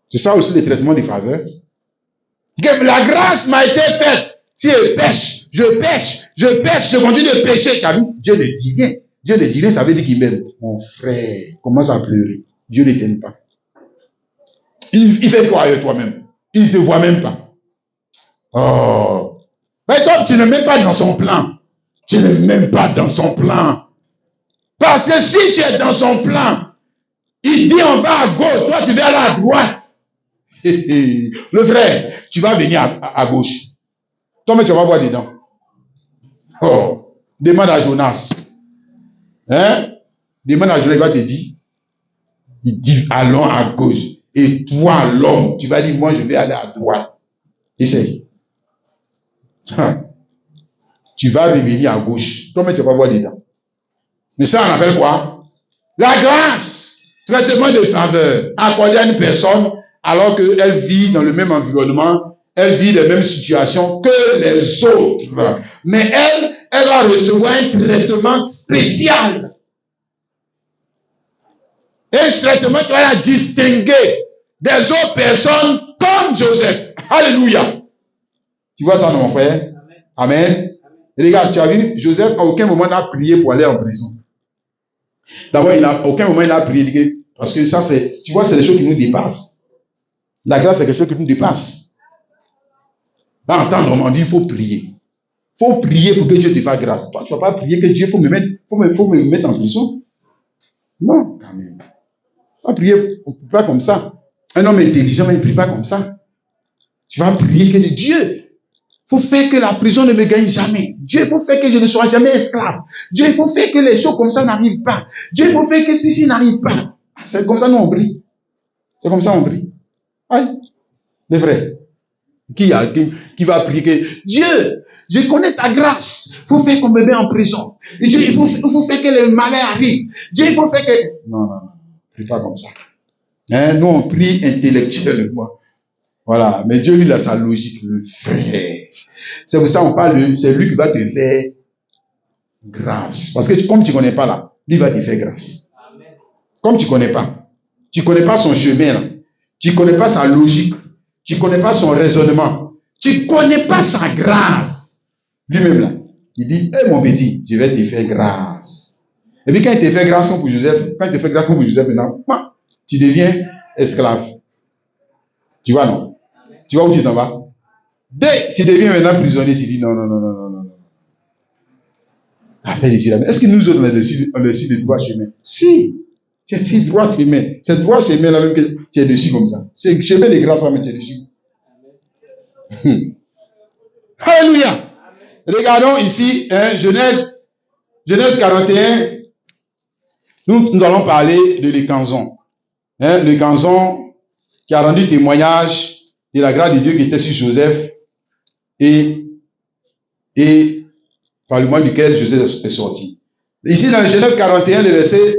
C'est ça aussi le traitement des faveurs. La grâce m'a été faite. Si je pêche, je continue de pécher. Tu as vu? Dieu ne dit rien. Dieu ne dit rien, ça veut dire qu'il m'aime. Mon frère, commence à pleurer. Dieu ne t'aime pas. Il fait quoi avec toi-même? Il ne te voit même pas. Oh. Mais toi, tu ne mets pas dans son plan. Tu ne mets pas dans son plan. Parce que si tu es dans son plan, il dit on va à gauche, toi tu vas aller à droite. Le frère, tu vas venir à gauche. Toi, mais tu vas voir dedans. Oh, demande à Jonas. Hein? Demande à Jonas, il va te dire. Il dit, allons à gauche. Et toi, l'homme, tu vas dire, moi, je vais aller à droite. Essaye. Tu vas revenir à gauche. Toi, mais tu vas voir dedans. Mais ça, on appelle quoi? La grâce. Traitement de faveur. Accordé à une personne alors qu'elle vit dans le même environnement, elle vit les mêmes situations que les autres. Mais elle va recevoir un traitement spécial. Un traitement qui va la distinguer des autres personnes comme Joseph. Alléluia. Tu vois ça, mon frère? Amen. Et les gars, tu as vu, Joseph, à aucun moment n'a prié pour aller en prison. D'abord, à aucun moment il a prié, parce que ça, tu vois, c'est des choses qui nous dépassent. La grâce, c'est quelque chose qui nous dépasse. Dans on dit, il faut prier. Il faut prier pour que Dieu te fasse grâce. Toi, tu ne vas pas prier que Dieu, faut me mettre en prison. Non, quand même. Pas prier, on ne prie pas comme ça. Un homme intelligent, il ne prie pas comme ça. Tu vas prier que Dieu, il faut faire que la prison ne me gagne jamais. Dieu, il faut faire que je ne sois jamais esclave. Dieu, il faut faire que les choses comme ça n'arrivent pas. Dieu, il faut faire que ceci n'arrive pas. C'est comme ça nous on prie. C'est comme ça on prie. Aïe, les frères. Qui va prier que Dieu, je connais ta grâce. Il faut faire qu'on me mette en prison. Dieu, il faut faire que le malheur arrive. Dieu, il faut faire que... Non. Prie pas comme ça. Hein? Nous, on prie intellectuellement. Voilà. Mais Dieu, lui, il a sa logique. Le frère. C'est pour ça qu'on parle, c'est lui qui va te faire grâce. Parce que comme tu ne connais pas là, lui va te faire grâce. Amen. Comme tu ne connais pas son chemin là. Tu ne connais pas sa logique. Tu ne connais pas son raisonnement. Tu ne connais pas sa grâce. Lui-même là, il dit, hé mon petit, je vais te faire grâce. Et puis quand il te fait grâce pour Joseph, maintenant, tu deviens esclave. Tu vois, non? Tu vois où tu t'en vas? Dès que tu deviens maintenant prisonnier, tu dis non. Affaire de Dieu. Est-ce que nous autres, on est le droit chemin? Si. C'est si droit chemin. C'est droit chemin là même que tu es dessus comme ça. C'est chemin de grâce, mais tu es dessus. Alléluia. Regardons ici, Genèse 41. Nous allons parler de Lécanson. Lécanson qui a rendu témoignage de la grâce de Dieu qui était sur Joseph et par le moyen duquel Joseph est sorti. Ici, dans Genèse 41, le verset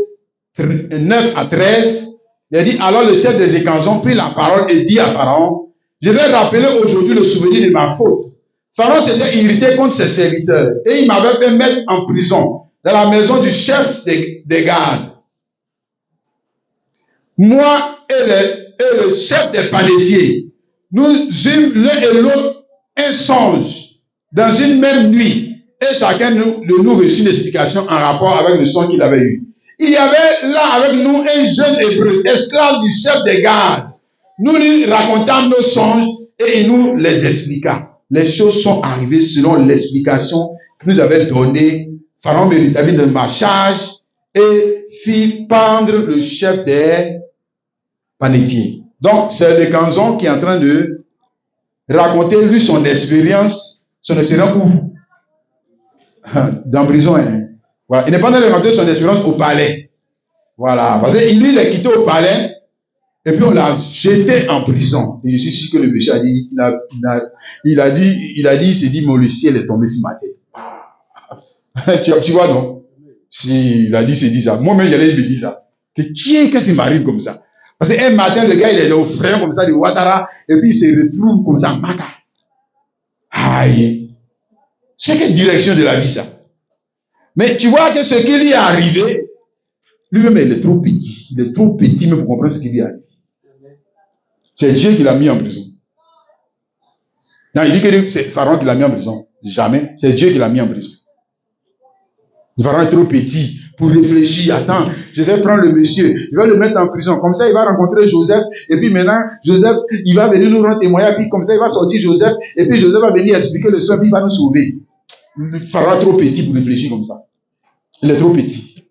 9 à 13, il a dit, alors le chef des Lécansons prit la parole et dit à Pharaon, je vais rappeler aujourd'hui le souvenir de ma faute. Pharaon s'était irrité contre ses serviteurs et il m'avait fait mettre en prison dans la maison du chef des gardes. Moi et le chef des panétiers, nous eûmes l'un et l'autre un songe dans une même nuit. Et chacun de nous reçut une explication en rapport avec le son qu'il avait eu. Il y avait là avec nous un jeune hébreu, esclave du chef des gardes. Nous lui racontâmes nos songes et il nous les expliqua. Les choses sont arrivées selon l'explication que nous avait donnée. Pharaon me rétablit de ma charge et fit pendre le chef des panétiers. Donc, c'est Lécanson qui est en train de raconter lui son expérience où? Dans prison. Voilà. Il n'est pas en train de raconter son expérience au palais. Voilà. Parce que lui, il est quitté au palais et puis on l'a jeté en prison. Et je suis sûr que le péché a dit, il s'est dit, mon le ciel est tombé sur ma tête. tu vois, non? Si, il a dit, il s'est dit ça. Moi-même, j'allais me dire ça. Qu'est-ce qui m'arrive comme ça? Parce qu'un matin, le gars, il est au frère comme ça de Ouattara, et puis il se retrouve comme ça, Maka. Aïe. C'est quelle direction de la vie, ça? Mais tu vois que ce qui lui est arrivé, lui-même, il est trop petit. Il est trop petit même pour comprendre ce qui lui arrive. C'est Dieu qui l'a mis en prison. Non, il dit que c'est Pharaon qui l'a mis en prison. Jamais. C'est Dieu qui l'a mis en prison. Pharaon est trop petit pour réfléchir. Attends, je vais prendre le monsieur, je vais le mettre en prison. Comme ça, il va rencontrer Joseph. Et puis maintenant, Joseph, il va venir nous rendre témoignage. Puis comme ça, il va sortir Joseph. Et puis Joseph va venir expliquer le son. Puis il va nous sauver. Pharaon est trop petit pour réfléchir comme ça. Il est trop petit.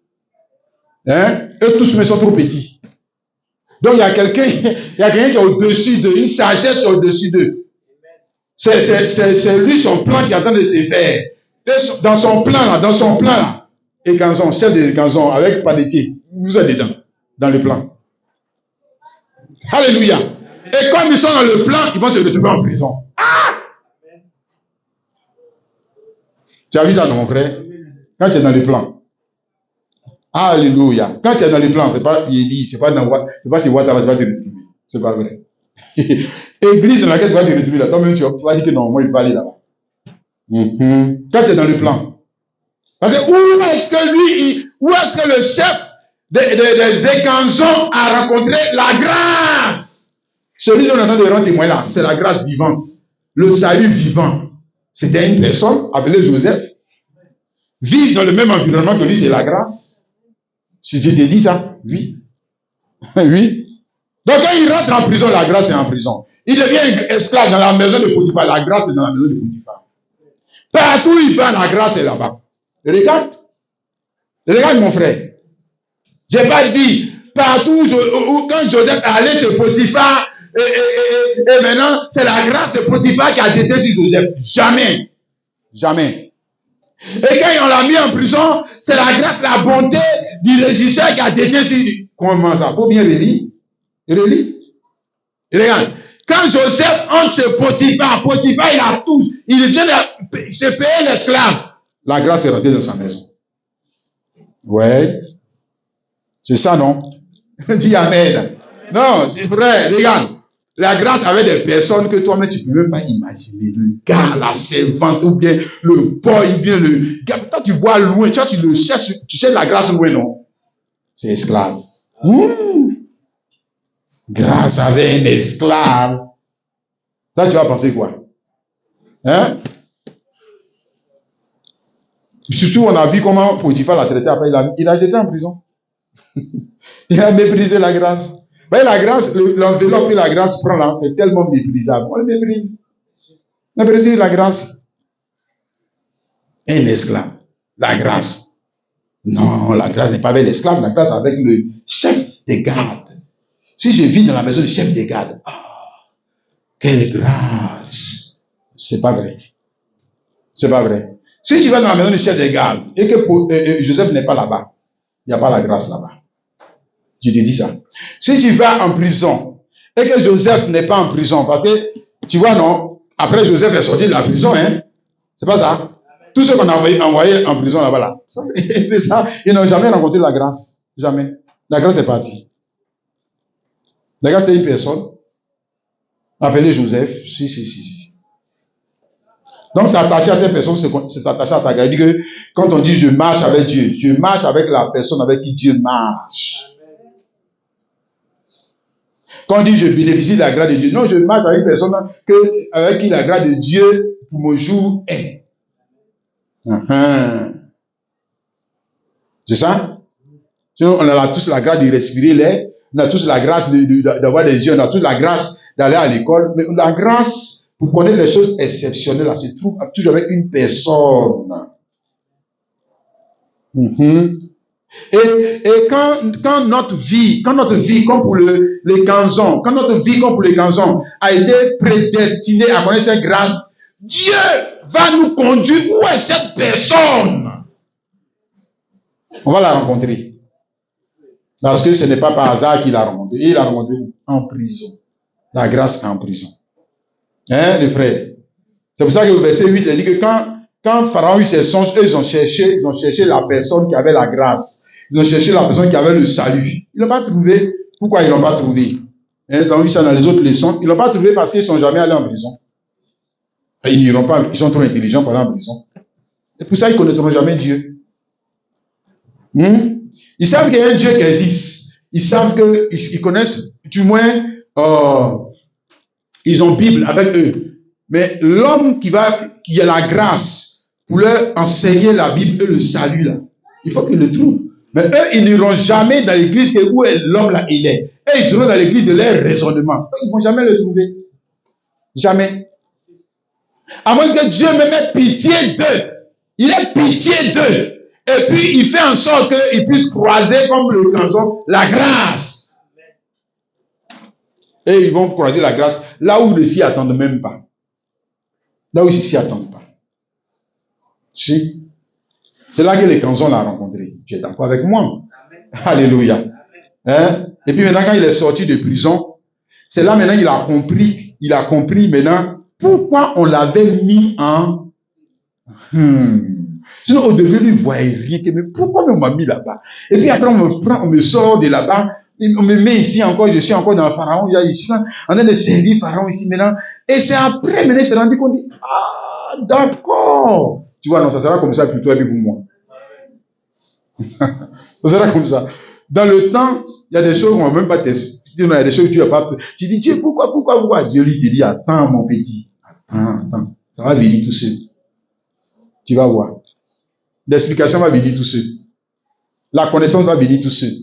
Eux tous, mais sont trop petits. Donc il y a quelqu'un qui est au-dessus d'eux. Une sagesse au-dessus d'eux. C'est lui, son plan qui est en train de se faire. Dans son plan, et Canson, chef de Canson, avec Panétier, vous êtes dedans, dans le plan. Alléluia. Et comme ils sont dans le plan, ils vont se retrouver en prison. Ah! Tu as vu ça, non, mon frère? Quand tu es dans le plan. Alléluia. Quand tu es dans le plan, c'est pas chez Ouattara, tu vas te retrouver. C'est pas vrai. Église dans laquelle tu vas te retrouver là, toi-même tu vas dire que non, moi je vais pas aller là-bas. Quand tu es dans le plan. Parce que où est-ce que le chef des Écansons a rencontré la grâce? Celui dont on attend de rendre témoin là, c'est la grâce vivante. Le salut vivant. C'était une personne appelée Joseph. Vivre dans le même environnement que lui, c'est la grâce. Si Dieu te dit ça, oui. Oui. Donc quand il rentre en prison, la grâce est en prison. Il devient esclave dans la maison de Potiphar. La grâce est dans la maison de Potiphar. Partout où il va, la grâce est là-bas. Regarde mon frère. Je n'ai pas dit partout où quand Joseph est allé chez Potiphar et maintenant c'est la grâce de Potiphar qui a été sur Joseph. Jamais. Jamais. Et quand on l'a mis en prison, c'est la grâce, la bonté du régisseur qui a été sur. Comment ça? Faut bien relire. Regarde. Quand Joseph entre chez Potiphar, il a tout. Il vient de se payer l'esclave. La grâce est rentrée dans sa maison. Ouais. C'est ça, non? Dis Amen. Non, c'est vrai. Regarde. La grâce avait des personnes que toi-même tu ne peux même pas imaginer. Le gars, la servante, ou bien le boy, ou bien le gars. Toi, tu vois loin, tu le cherches, tu cherches la grâce loin, non? C'est esclave. Grâce avait un esclave. Là, tu vas penser quoi? Hein? Surtout, on a vu comment Potiphar l'a traité après. Il a jeté en prison. Il a méprisé la grâce. Mais la grâce, l'enveloppe que la grâce prend là, c'est tellement méprisable. On le méprise. Mépriser la grâce. Un esclave. La grâce. Non, la grâce n'est pas avec l'esclave. La grâce avec le chef des gardes. Si je vis dans la maison du chef des gardes, quelle grâce. C'est pas vrai. C'est pas vrai. Si tu vas dans la maison du chef des gardes et que Joseph n'est pas là-bas, il n'y a pas la grâce là-bas. Je te dis ça. Si tu vas en prison et que Joseph n'est pas en prison, parce que, tu vois, non, après Joseph est sorti de la prison, hein, c'est pas ça. Tous ceux qu'on a envoyés en prison là-bas, là, ils n'ont jamais rencontré la grâce. Jamais. La grâce est partie. La grâce, c'est une personne appelée Joseph. Si. Donc, c'est attaché à cette personne, c'est attaché à sa grâce. Il dit que quand on dit je marche avec Dieu, je marche avec la personne avec qui Dieu marche. Quand on dit je bénéficie de la grâce de Dieu, non, je marche avec une personne avec qui la grâce de Dieu pour mon jour est. C'est ça? Sinon, on a tous la grâce de respirer l'air, on a tous la grâce d'avoir des yeux, on a tous la grâce d'aller à l'école, mais la grâce pour connaître les choses exceptionnelles, là, se trouve toujours avec une personne. Et quand notre vie, comme pour les canzons, quand notre vie, comme pour les canzons, a été prédestinée à connaître cette grâce, Dieu va nous conduire. Où est cette personne? On va la rencontrer. Parce que ce n'est pas par hasard qu'il l'a rencontré. Il l'a rencontré en prison. La grâce en prison. Hein, les frères? C'est pour ça que le verset 8, il dit que quand Pharaon eut ses songes, eux, ils ont cherché la personne qui avait la grâce. Ils ont cherché la personne qui avait le salut. Ils ne l'ont pas trouvé. Pourquoi ils ne l'ont pas trouvé? Ils ont vu ça dans les autres leçons. Ils ne l'ont pas trouvé parce qu'ils ne sont jamais allés en prison. Et ils n'iront pas. Ils sont trop intelligents pour aller en prison. Et pour ça, ils ne connaîtront jamais Dieu. Ils savent qu'il y a un Dieu qui existe. Ils savent qu'ils connaissent, du moins, ils ont Bible avec eux. Mais l'homme qui a la grâce pour leur enseigner la Bible et le salut, là, il faut qu'ils le trouvent. Mais eux, ils n'iront jamais dans l'église où l'homme là il est. Et ils seront dans l'église de leur raisonnement. Ils ne vont jamais le trouver. Jamais. À moins que Dieu me mette pitié d'eux. Il est pitié d'eux. Et puis, il fait en sorte qu'ils puissent croiser, comme le canson, la grâce. Et ils vont croiser la grâce là où ils ne s'y attendent même pas. Là où ils ne s'y attendent pas. Si. C'est là que les canzons l'ont rencontré. Tu es d'accord avec moi? Amen. Alléluia. Hein? Et puis maintenant, quand il est sorti de prison, c'est là maintenant il a compris maintenant pourquoi on l'avait mis en... Sinon, au début, il ne voyait rien. Mais pourquoi on m'a mis là-bas? Et puis après, on me sort de là-bas. On me met ici encore. Je suis encore dans le Pharaon. Il y a ici, on a de servir Pharaon ici maintenant. Et c'est après, maintenant, il s'est rendu compte. Ah, d'accord. Tu vois, non, ça sera comme ça pour toi et pour moi. Ça sera comme ça. Dans le temps, il y a des choses qu'on ne va même pas tester. Il y a des choses que tu n'as pas. Tu dis, Dieu, pourquoi? Dieu lui te dit, attends, mon petit. Attends. Ça va venir tout seul. Tu vas voir. L'explication va venir tout seul. La connaissance va venir tout seul.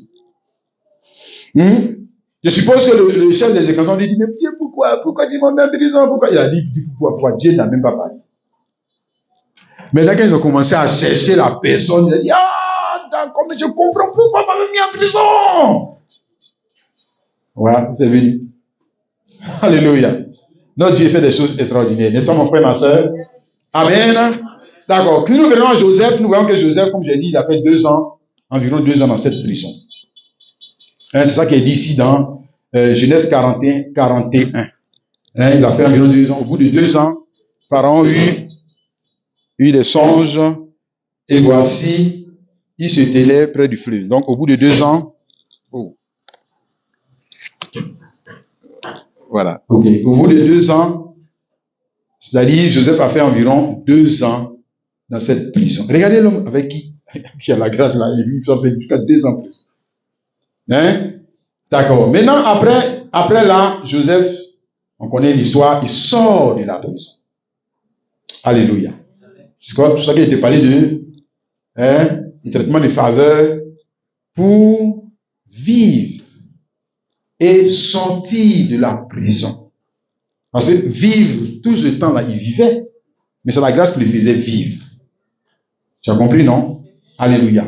Je suppose que le chef des écrans dit, mais Dieu, pourquoi tu m'as mis en prison? Pourquoi? Il a dit, pourquoi? Dieu n'a même pas parlé. Mais là, quand ils ont commencé à chercher la personne, il a dit, d'accord, mais je comprends pourquoi tu m'as mis en prison. Voilà, c'est venu. Alléluia. Notre Dieu fait des choses extraordinaires. N'est-ce pas, mon frère, ma soeur? Amen. D'accord. Puis nous venons à Joseph, nous voyons que Joseph, comme j'ai dit, il a fait environ 2 ans dans cette prison. C'est ça qui est dit ici dans Genèse 41. Il a fait environ 2 ans. Au bout de 2 ans, Pharaon eut des songes, et voici, il se télait près du fleuve. Donc, au bout de 2 ans, voilà. Ok. Au bout de 2 ans, c'est-à-dire, Joseph a fait environ 2 ans dans cette prison. Regardez l'homme avec qui a la grâce là, il fait jusqu'à 2 ans plus. Hein? D'accord. Maintenant, après là, Joseph, on connaît l'histoire, il sort de la prison. Alléluia. C'est quoi tout ça qui a été parlé du traitement de faveur pour vivre et sortir de la prison. Parce que vivre, tout ce temps là, il vivait, mais c'est la grâce qui le faisait vivre. Tu as compris, non? Alléluia.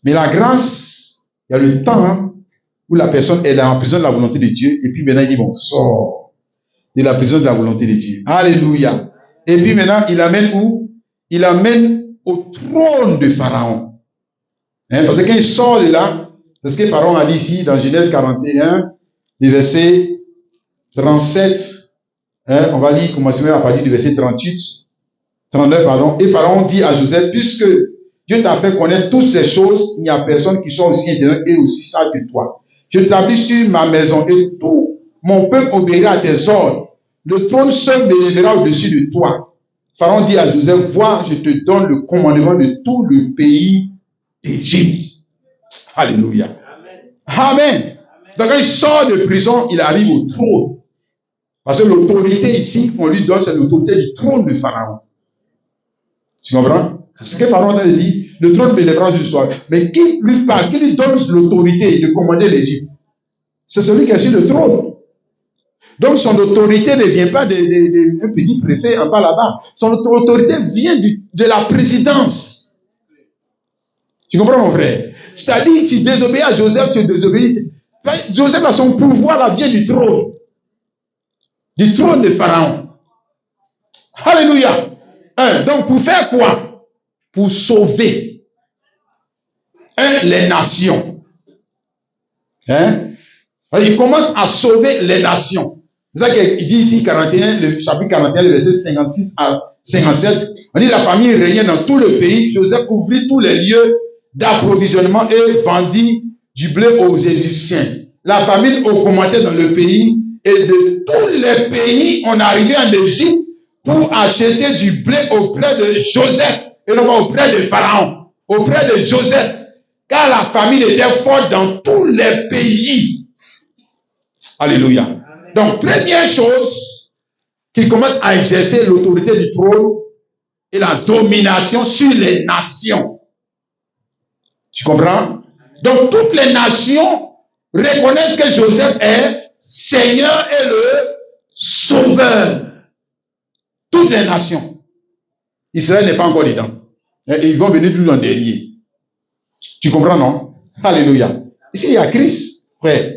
Mais la grâce, il y a le temps, où la personne est en prison de la volonté de Dieu, et puis maintenant il dit, bon, sors de la prison de la volonté de Dieu. Alléluia. Et puis maintenant, il amène où? Il amène au trône de Pharaon. Parce que quand il sort de là, c'est ce que Pharaon a dit ici dans Genèse 41, le verset 37, on va lire, commencer à partir du verset 39, pardon. Et Pharaon dit à Joseph, puisque Dieu t'a fait connaître toutes ces choses, il n'y a personne qui soit aussi intelligent et aussi sage que toi. Je t'établis sur ma maison et tout mon peuple obéira à tes ordres. Le trône seul m'élèvera au-dessus de toi. Pharaon dit à Joseph, vois, je te donne le commandement de tout le pays d'Égypte. Alléluia. Amen. Donc quand il sort de prison, il arrive au trône. Parce que l'autorité ici qu'on lui donne, c'est l'autorité du trône de Pharaon. Tu comprends? C'est ce que Pharaon a dit. Le trône m'élèvera sur l'histoire. Mais qui lui parle, qui lui donne l'autorité de commander l'Égypte? C'est celui qui est sur le trône. Donc son autorité ne vient pas d'un petit préfet en bas là-bas. Son autorité vient de la présidence. Tu comprends mon frère? C'est-à-dire, tu désobéis à Joseph, tu désobéis. Joseph a son pouvoir, là, vient du trône. Du trône de Pharaon. Alléluia. Donc pour faire quoi? Pour sauver les nations. Il commence à sauver les nations. C'est ça qu'il dit ici, 41, le chapitre 41, le verset 56 à 57. On dit la famille régnait dans tout le pays. Joseph ouvrit tous les lieux d'approvisionnement et vendit du blé aux Égyptiens. La famine augmentait dans le pays et de tous les pays, on arrivait en Égypte pour acheter du blé auprès de Joseph et non pas auprès de Pharaon, auprès de Joseph, car la famine était forte dans tous les pays. Alléluia. Donc, première chose, qu'il commence à exercer l'autorité du trône et la domination sur les nations. Tu comprends? Donc, toutes les nations reconnaissent que Joseph est Seigneur et le Sauveur. Toutes les nations. Israël n'est pas encore dedans. Et ils vont venir tout en dernier. Tu comprends, non? Alléluia. Ici, il y a Christ, frère.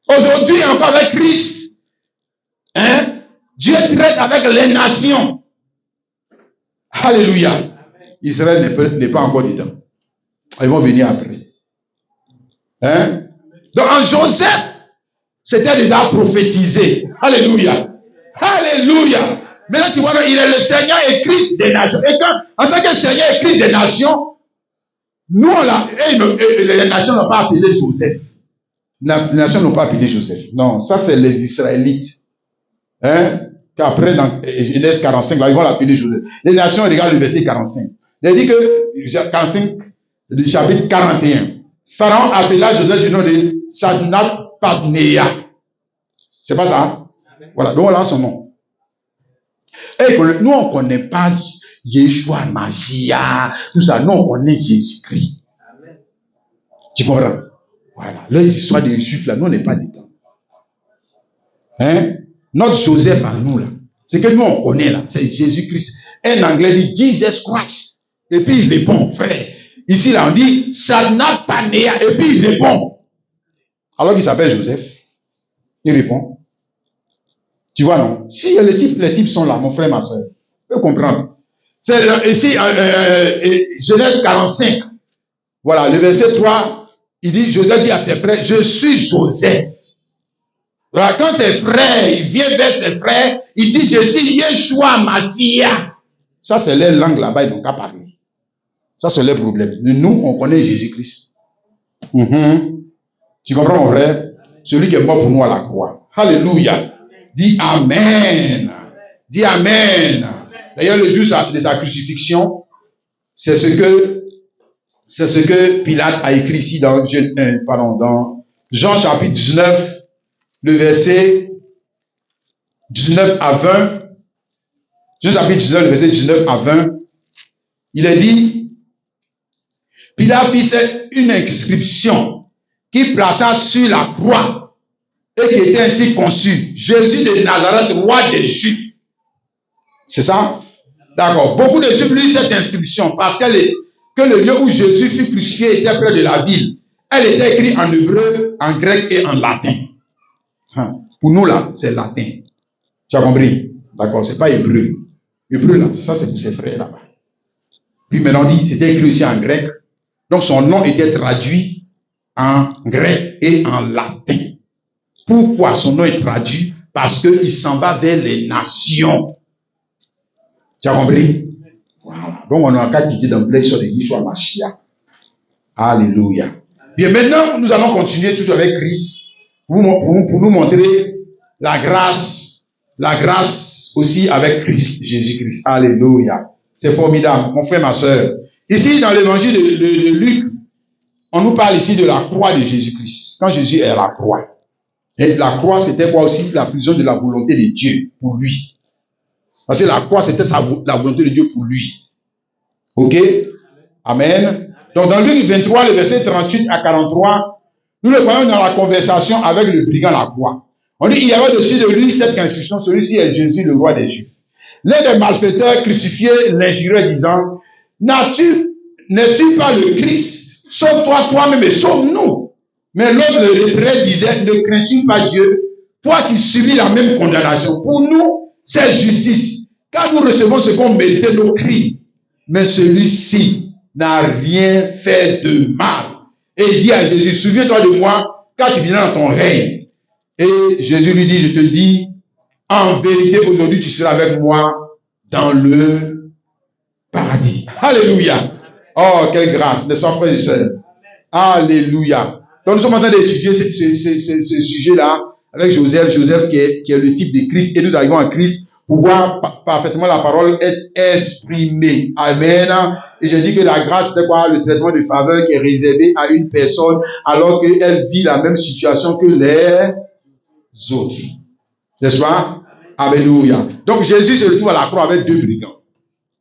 Aujourd'hui, encore avec Christ, Dieu traite avec les nations. Alléluia. Israël n'est pas encore dedans. Ils vont venir après. Donc en Joseph, c'était déjà prophétisé. Alléluia. Alléluia. Maintenant tu vois, il est le Seigneur et Christ des nations. Et quand, en tant que Seigneur et Christ des nations, nous, les nations n'ont pas appelé Joseph. Les nations n'ont pas appelé Joseph. Non, ça c'est les Israélites. Qu'après, dans Genèse 45, là, ils vont l'appeler Joseph. Les nations regardent le verset 45. Il dit que, 45, le chapitre 41. Pharaon appela Joseph du nom de Sadnat-Padnéa. C'est pas ça? Hein? Voilà, donc voilà son nom. Et nous, on ne connaît pas Yeshua, Mashiach, tout ça. Nous, on connaît Jésus-Christ. Tu comprends? Voilà. L'histoire des Juifs, là, nous, on n'est pas dedans. Notre Joseph à nous, là, c'est que nous, on connaît, là, c'est Jésus-Christ. Un anglais dit Jesus Christ. Et puis, il répond, frère. Ici, là, on dit Sadnat Padnéa. Et puis, il répond. Alors qu'il s'appelle Joseph. Il répond. Tu vois, non? Si les types sont là, mon frère, ma soeur, tu peux comprendre. C'est ici, Genèse 45. Voilà, le verset 3, il dit, Joseph dit à ses frères, je suis Joseph. Voilà, quand ses frères, il vient vers ses frères, il dit, je suis Yeshua Mashiach. Ça, c'est leur langue là-bas, ils n'ont qu'à parler. Ça, c'est leur problème. Nous, on connaît Jésus-Christ. Tu comprends, mon frère? Celui qui est mort pour nous à la croix. Alléluia. Dis Amen. Dis Amen. D'ailleurs, le jour de sa crucifixion, c'est ce que Pilate a écrit ici dans Jean chapitre 19, le verset 19 à 20. Jean chapitre 19, le verset 19 à 20. Il est dit, Pilate fit une inscription qui plaça sur la croix et qui était ainsi conçu. Jésus de Nazareth, roi des Juifs. C'est ça? D'accord. Beaucoup de Juifs lisent cette inscription parce que le lieu où Jésus fut crucifié était près de la ville. Elle était écrite en hébreu, en grec et en latin. Pour nous là, c'est latin. Tu as compris? D'accord, c'est pas hébreu. Hébreu là, ça c'est pour ses frères là-bas. Puis maintenant on dit, c'était écrit aussi en grec. Donc son nom était traduit en grec et en latin. Pourquoi son nom est traduit? Parce qu'il s'en va vers les nations. Tu as compris? Voilà. Donc on a qu'à quitter d'emblée sur les Yeshua Mashiach. Alléluia. Bien, maintenant, nous allons continuer toujours avec Christ pour nous montrer la grâce aussi avec Christ, Jésus-Christ. Alléluia. C'est formidable, mon frère, ma soeur. Ici, dans l'évangile de Luc, on nous parle ici de la croix de Jésus-Christ. Quand Jésus est à la croix. Et la croix, c'était quoi aussi? La prison de la volonté de Dieu pour lui. Parce que la croix, c'était la volonté de Dieu pour lui. Ok? Amen. Donc, dans Luc 23, le verset 38 à 43, nous le voyons dans la conversation avec le brigand à la croix. On dit, il y avait au-dessus de lui cette inscription, celui-ci est Jésus, le roi des Juifs. L'un des malfaiteurs crucifiés l'injurait, disant, n'es-tu pas le Christ? Sauve-toi toi-même et sauve-nous. Mais l'autre le reprenait, disait, ne crains-tu pas Dieu, toi qui subis la même condamnation? Pour nous, c'est justice, car nous recevons ce qu'on méritait nos crimes. Mais celui-ci n'a rien fait de mal. Et il dit à Jésus, souviens-toi de moi, quand tu viendras dans ton règne. Et Jésus lui dit, je te dis, en vérité, aujourd'hui, tu seras avec moi dans le paradis. Alléluia. Oh, quelle grâce, n'est-ce pas, frères et sœurs? Alléluia. Donc, nous sommes en train d'étudier ce sujet-là avec Joseph qui est le type de Christ. Et nous arrivons à Christ pour voir parfaitement la parole être exprimée. Amen. Et je dis que la grâce, c'est quoi? Le traitement de faveur qui est réservé à une personne alors qu'elle vit la même situation que les autres. N'est-ce pas? Alléluia. Donc Jésus se retrouve à la croix avec deux brigands.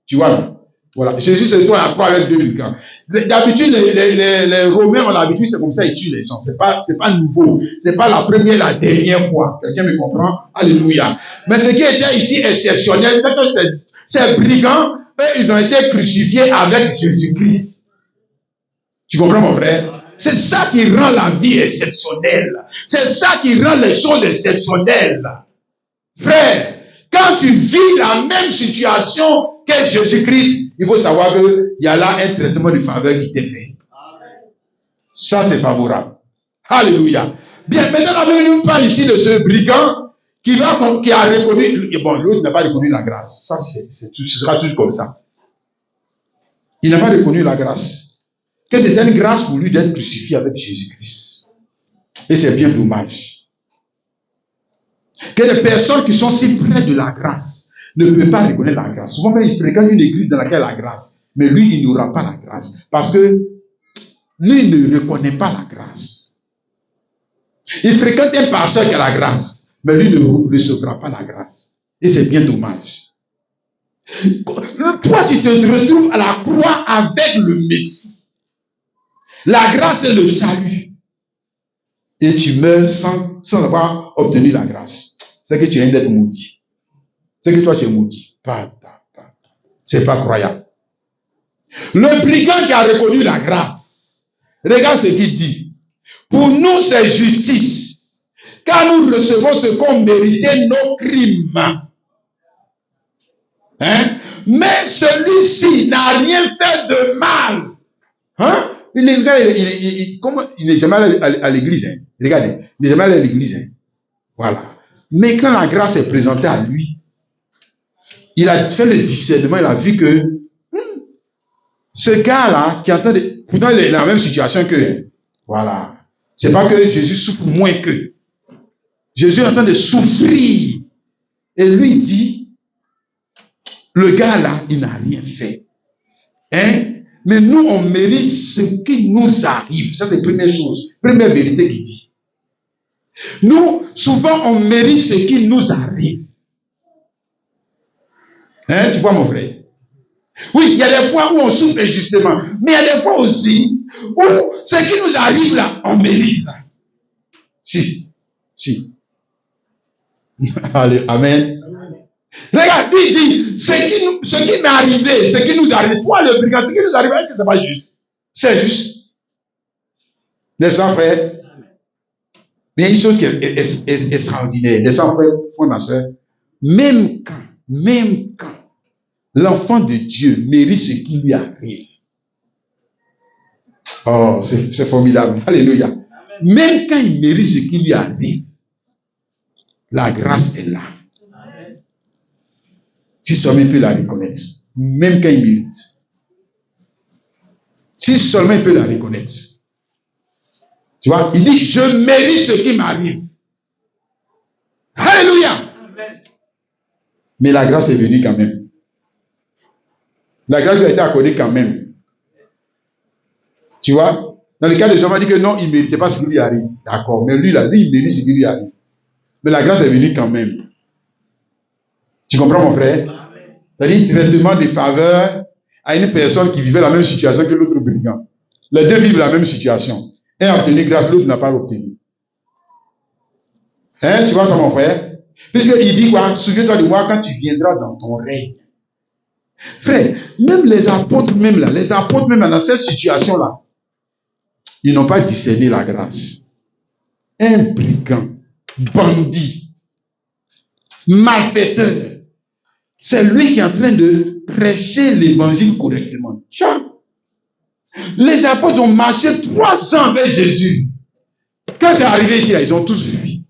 Tu vois, non? Voilà. Jésus se retrouve à la croix avec deux brigands. D'habitude, les Romains ont l'habitude, c'est comme ça, ils tuent les gens. C'est pas nouveau. C'est pas la première, la dernière fois. Quelqu'un me comprend? Alléluia. Mais ce qui était ici exceptionnel, c'est que ces brigands, eux, ils ont été crucifiés avec Jésus-Christ. Tu comprends, mon frère? C'est ça qui rend la vie exceptionnelle. C'est ça qui rend les choses exceptionnelles. Frère, quand tu vis la même situation que Jésus-Christ, il faut savoir qu'il y a là un traitement de faveur qui t'est fait. Ça, c'est favorable. Alléluia. Bien, maintenant, la Bible nous parle ici de ce brigand qui a reconnu, bon, l'autre n'a pas reconnu la grâce. Ça, ce sera toujours comme ça. Il n'a pas reconnu la grâce. Que c'était une grâce pour lui d'être crucifié avec Jésus-Christ. Et c'est bien dommage. Que les personnes qui sont si près de la grâce ne peuvent pas reconnaître la grâce. Souvent, il fréquente une église dans laquelle il y a la grâce. Mais lui, il n'aura pas la grâce. Parce que lui, il ne reconnaît pas la grâce. Il fréquente un pasteur qui a la grâce. Mais lui ne recevra pas la grâce. Et c'est bien dommage. Toi, tu te retrouves à la croix avec le Messie. La grâce et le salut. Et tu meurs sans avoir obtenu la grâce. C'est que tu es d'être maudit. C'est que toi, tu es maudit. C'est pas croyable. Le brigand qui a reconnu la grâce, regarde ce qu'il dit. Pour nous, c'est justice. Car nous recevons ce qu'on méritait nos crimes. Hein? Mais celui-ci n'a rien fait de mal. Hein? Il n'est jamais allé à l'église. Hein? Regardez, il n'est jamais allé à l'église. Hein? Voilà. Mais quand la grâce est présentée à lui, il a fait le discernement, il a vu que ce gars-là, qui est en train de... Pourtant, il est dans la même situation que... Voilà. C'est pas que Jésus souffre moins qu'eux. Jésus est en train de souffrir. Et lui dit, le gars-là, il n'a rien fait. Hein? Mais nous, on mérite ce qui nous arrive. Ça, c'est la première chose. Première vérité qu'il dit. Nous, souvent, on mérite ce qui nous arrive. Hein? Tu vois, mon frère? Oui, il y a des fois où on souffre injustement. Mais il y a des fois aussi où ce qui nous arrive là, on mérite ça. Si. Allez, amen. Regarde, lui dit, ce qui m'est arrivé, ce qui nous arrive, toi le brigand, ce qui nous arrive, est-ce que c'est pas juste? C'est juste. N'est-ce pas, frère? Mais il y a une chose qui est extraordinaire. N'est-ce pas, frère, ma soeur? Même quand l'enfant de Dieu mérite ce qui lui arrive. Oh, c'est formidable. Alléluia. Même quand il mérite ce qui lui arrive, la grâce est là. Si seulement il peut la reconnaître. Même quand il mérite. Si seulement il peut la reconnaître. Tu vois, il dit, je mérite ce qui m'arrive. Alléluia. Mais la grâce est venue quand même. La grâce lui a été accordée quand même. Tu vois, dans le cas de Jean, on dit que non, il ne méritait pas ce qui lui arrive. D'accord, mais lui, il mérite ce qui lui arrive. Mais la grâce est venue quand même. Tu comprends, mon frère? C'est-à-dire, traitement de faveur à une personne qui vivait la même situation que l'autre brigand. Les deux vivent la même situation. Un a obtenu grâce, l'autre n'a pas obtenu. Hein, tu vois ça, mon frère? Puisqu'il dit quoi? Souviens-toi de moi quand tu viendras dans ton règne. Frère, même les apôtres, même dans cette situation-là, ils n'ont pas discerné la grâce. Un brigand, bandit, malfaiteur, c'est lui qui est en train de prêcher l'évangile correctement. Les apôtres ont marché 3 ans avec Jésus. Quand c'est arrivé ici, là, ils ont tous fui.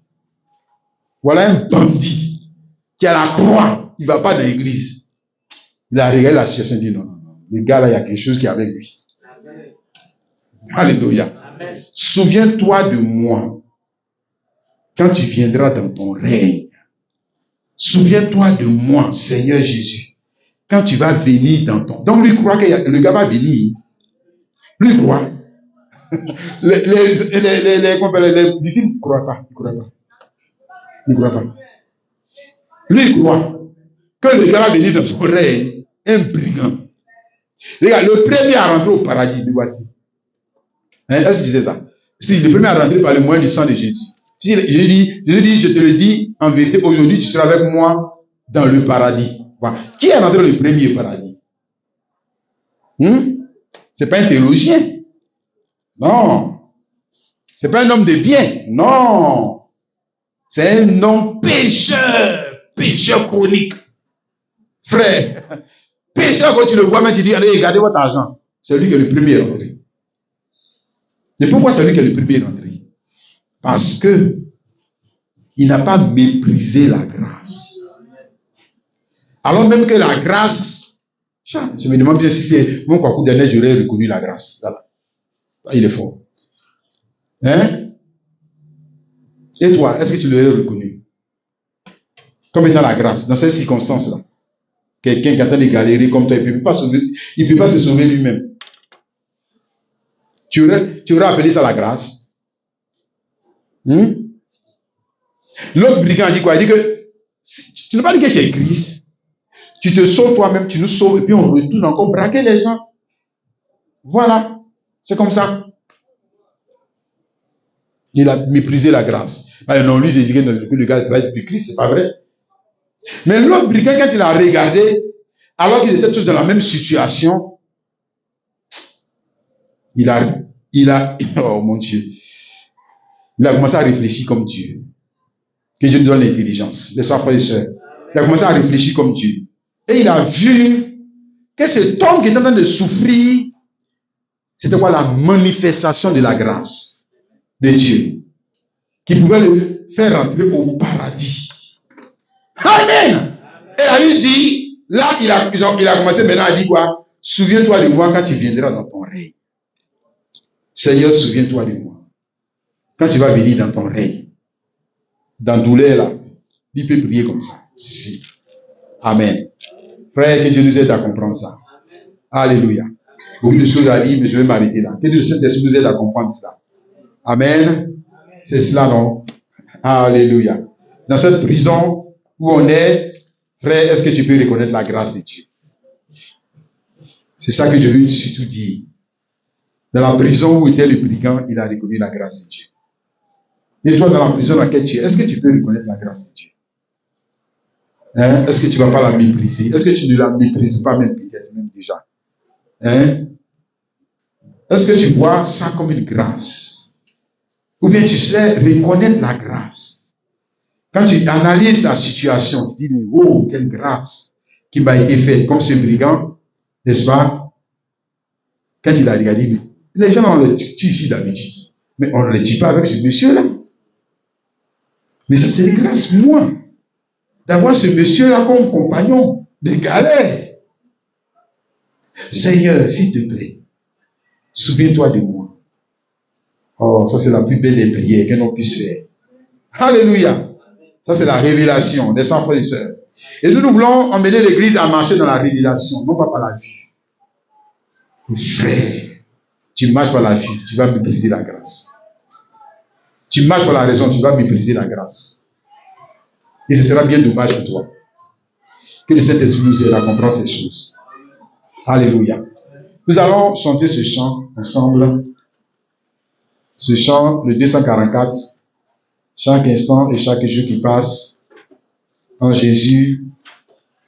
Voilà un bandit qui a la croix. Il ne va pas dans l'église. Il a regardé la situation et dit non. Le gars là, il y a quelque chose qui est avec lui. Alléluia. Souviens-toi de moi quand tu viendras dans ton règne. Souviens-toi de moi, Seigneur Jésus, quand tu vas venir dans ton... Donc lui croit que le gars va venir. Lui croit. Les disciples ne croient pas. Ils ne croient pas. Lui croit que le gars va venir dans son règne, un brigand. Regarde, le premier à rentrer au paradis, le voici. Hein, est-ce que tu sais ça? Si le premier à rentrer par le moyen du sang de Jésus. Si Jésus dit, je te le dis, en vérité, aujourd'hui, tu seras avec moi dans le paradis. Voilà. Qui est rentré le premier au paradis? C'est pas un théologien. Non. C'est pas un homme de bien. Non. C'est un homme pécheur chronique. Frère, pécheur, quand tu le vois, mais tu dis, allez, regardez votre argent. C'est lui qui est le premier rentré. Et pourquoi c'est lui qui est le premier rentré? Parce que il n'a pas méprisé la grâce. Alors même que la grâce, je me demande bien si c'est mon concours dernier, j'aurais reconnu la grâce. Voilà. Il est fort. Hein? Et toi, est-ce que tu l'aurais reconnu? Comme étant la grâce, dans ces circonstances-là. Quelqu'un qui est en train de galérer comme toi, il ne peut pas se sauver lui-même. Tu aurais appelé ça la grâce? L'autre brigand dit quoi? Il dit que tu n'as pas dit que tu es Christ. Tu te sauves toi-même, tu nous sauves, et puis on retourne encore braquer les gens. Voilà. C'est comme ça. Il a méprisé la grâce. Non, lui, il dit que le gars est du Christ, c'est pas vrai. Mais l'autre brigand, quand il a regardé, alors qu'ils étaient tous dans la même situation, il a, oh mon Dieu, il a commencé à réfléchir comme Dieu. Que Dieu nous donne l'intelligence, les frères et sœurs. Il a commencé à réfléchir comme Dieu. Et il a vu que cet homme qui était en train de souffrir, c'était quoi? La manifestation de la grâce de Dieu, qui pouvait le faire rentrer au paradis. Amen. Et la Bible dit, là, il a commencé maintenant à dire quoi? Souviens-toi de moi quand tu viendras dans ton règne. Seigneur, souviens-toi de moi. Quand tu vas venir dans ton règne, dans douleur là, il peut prier comme ça. Si. Amen. Frère, que Dieu nous aide à comprendre ça. Alléluia. Beaucoup de choses à dire, mais je vais m'arrêter là. Que Dieu nous aide à comprendre cela. Amen. C'est cela, non? Alléluia. Dans cette prison où on est, frère, est-ce que tu peux reconnaître la grâce de Dieu? C'est ça que je veux surtout dire. Dans la prison où était le brigand, il a reconnu la grâce de Dieu. Et toi, dans la prison dans laquelle tu es, est-ce que tu peux reconnaître la grâce de Dieu? Hein? Est-ce que tu ne vas pas la mépriser? Est-ce que tu ne la méprises pas même peut-être même déjà? Hein? Est-ce que tu vois ça comme une grâce? Ou bien tu sais reconnaître la grâce. Quand tu analyses sa situation, tu dis, oh, quelle grâce qui m'a été faite, comme ce brigand, n'est-ce pas? Quand il a regardé, les gens, on les tue ici d'habitude, mais on ne les tue pas avec ce monsieur-là. Mais ça, c'est une grâce, moi, d'avoir ce monsieur-là comme compagnon de galère. Seigneur, s'il te plaît, souviens-toi de moi. Oh, ça, c'est la plus belle des prières que l'on puisse faire. Alléluia. Ça, c'est la révélation des frères et sœurs. Et nous voulons emmener l'Église à marcher dans la révélation, non pas par la vue. Frère, tu marches par la vue, tu vas mépriser la grâce. Tu marches par la raison, tu vas mépriser la grâce. Et ce sera bien dommage pour toi. Que le Saint-Esprit nous aide à comprendre ces choses. Alléluia. Nous allons chanter ce chant ensemble. Ce chant, le 244. Chaque instant et chaque jour qui passe, en Jésus,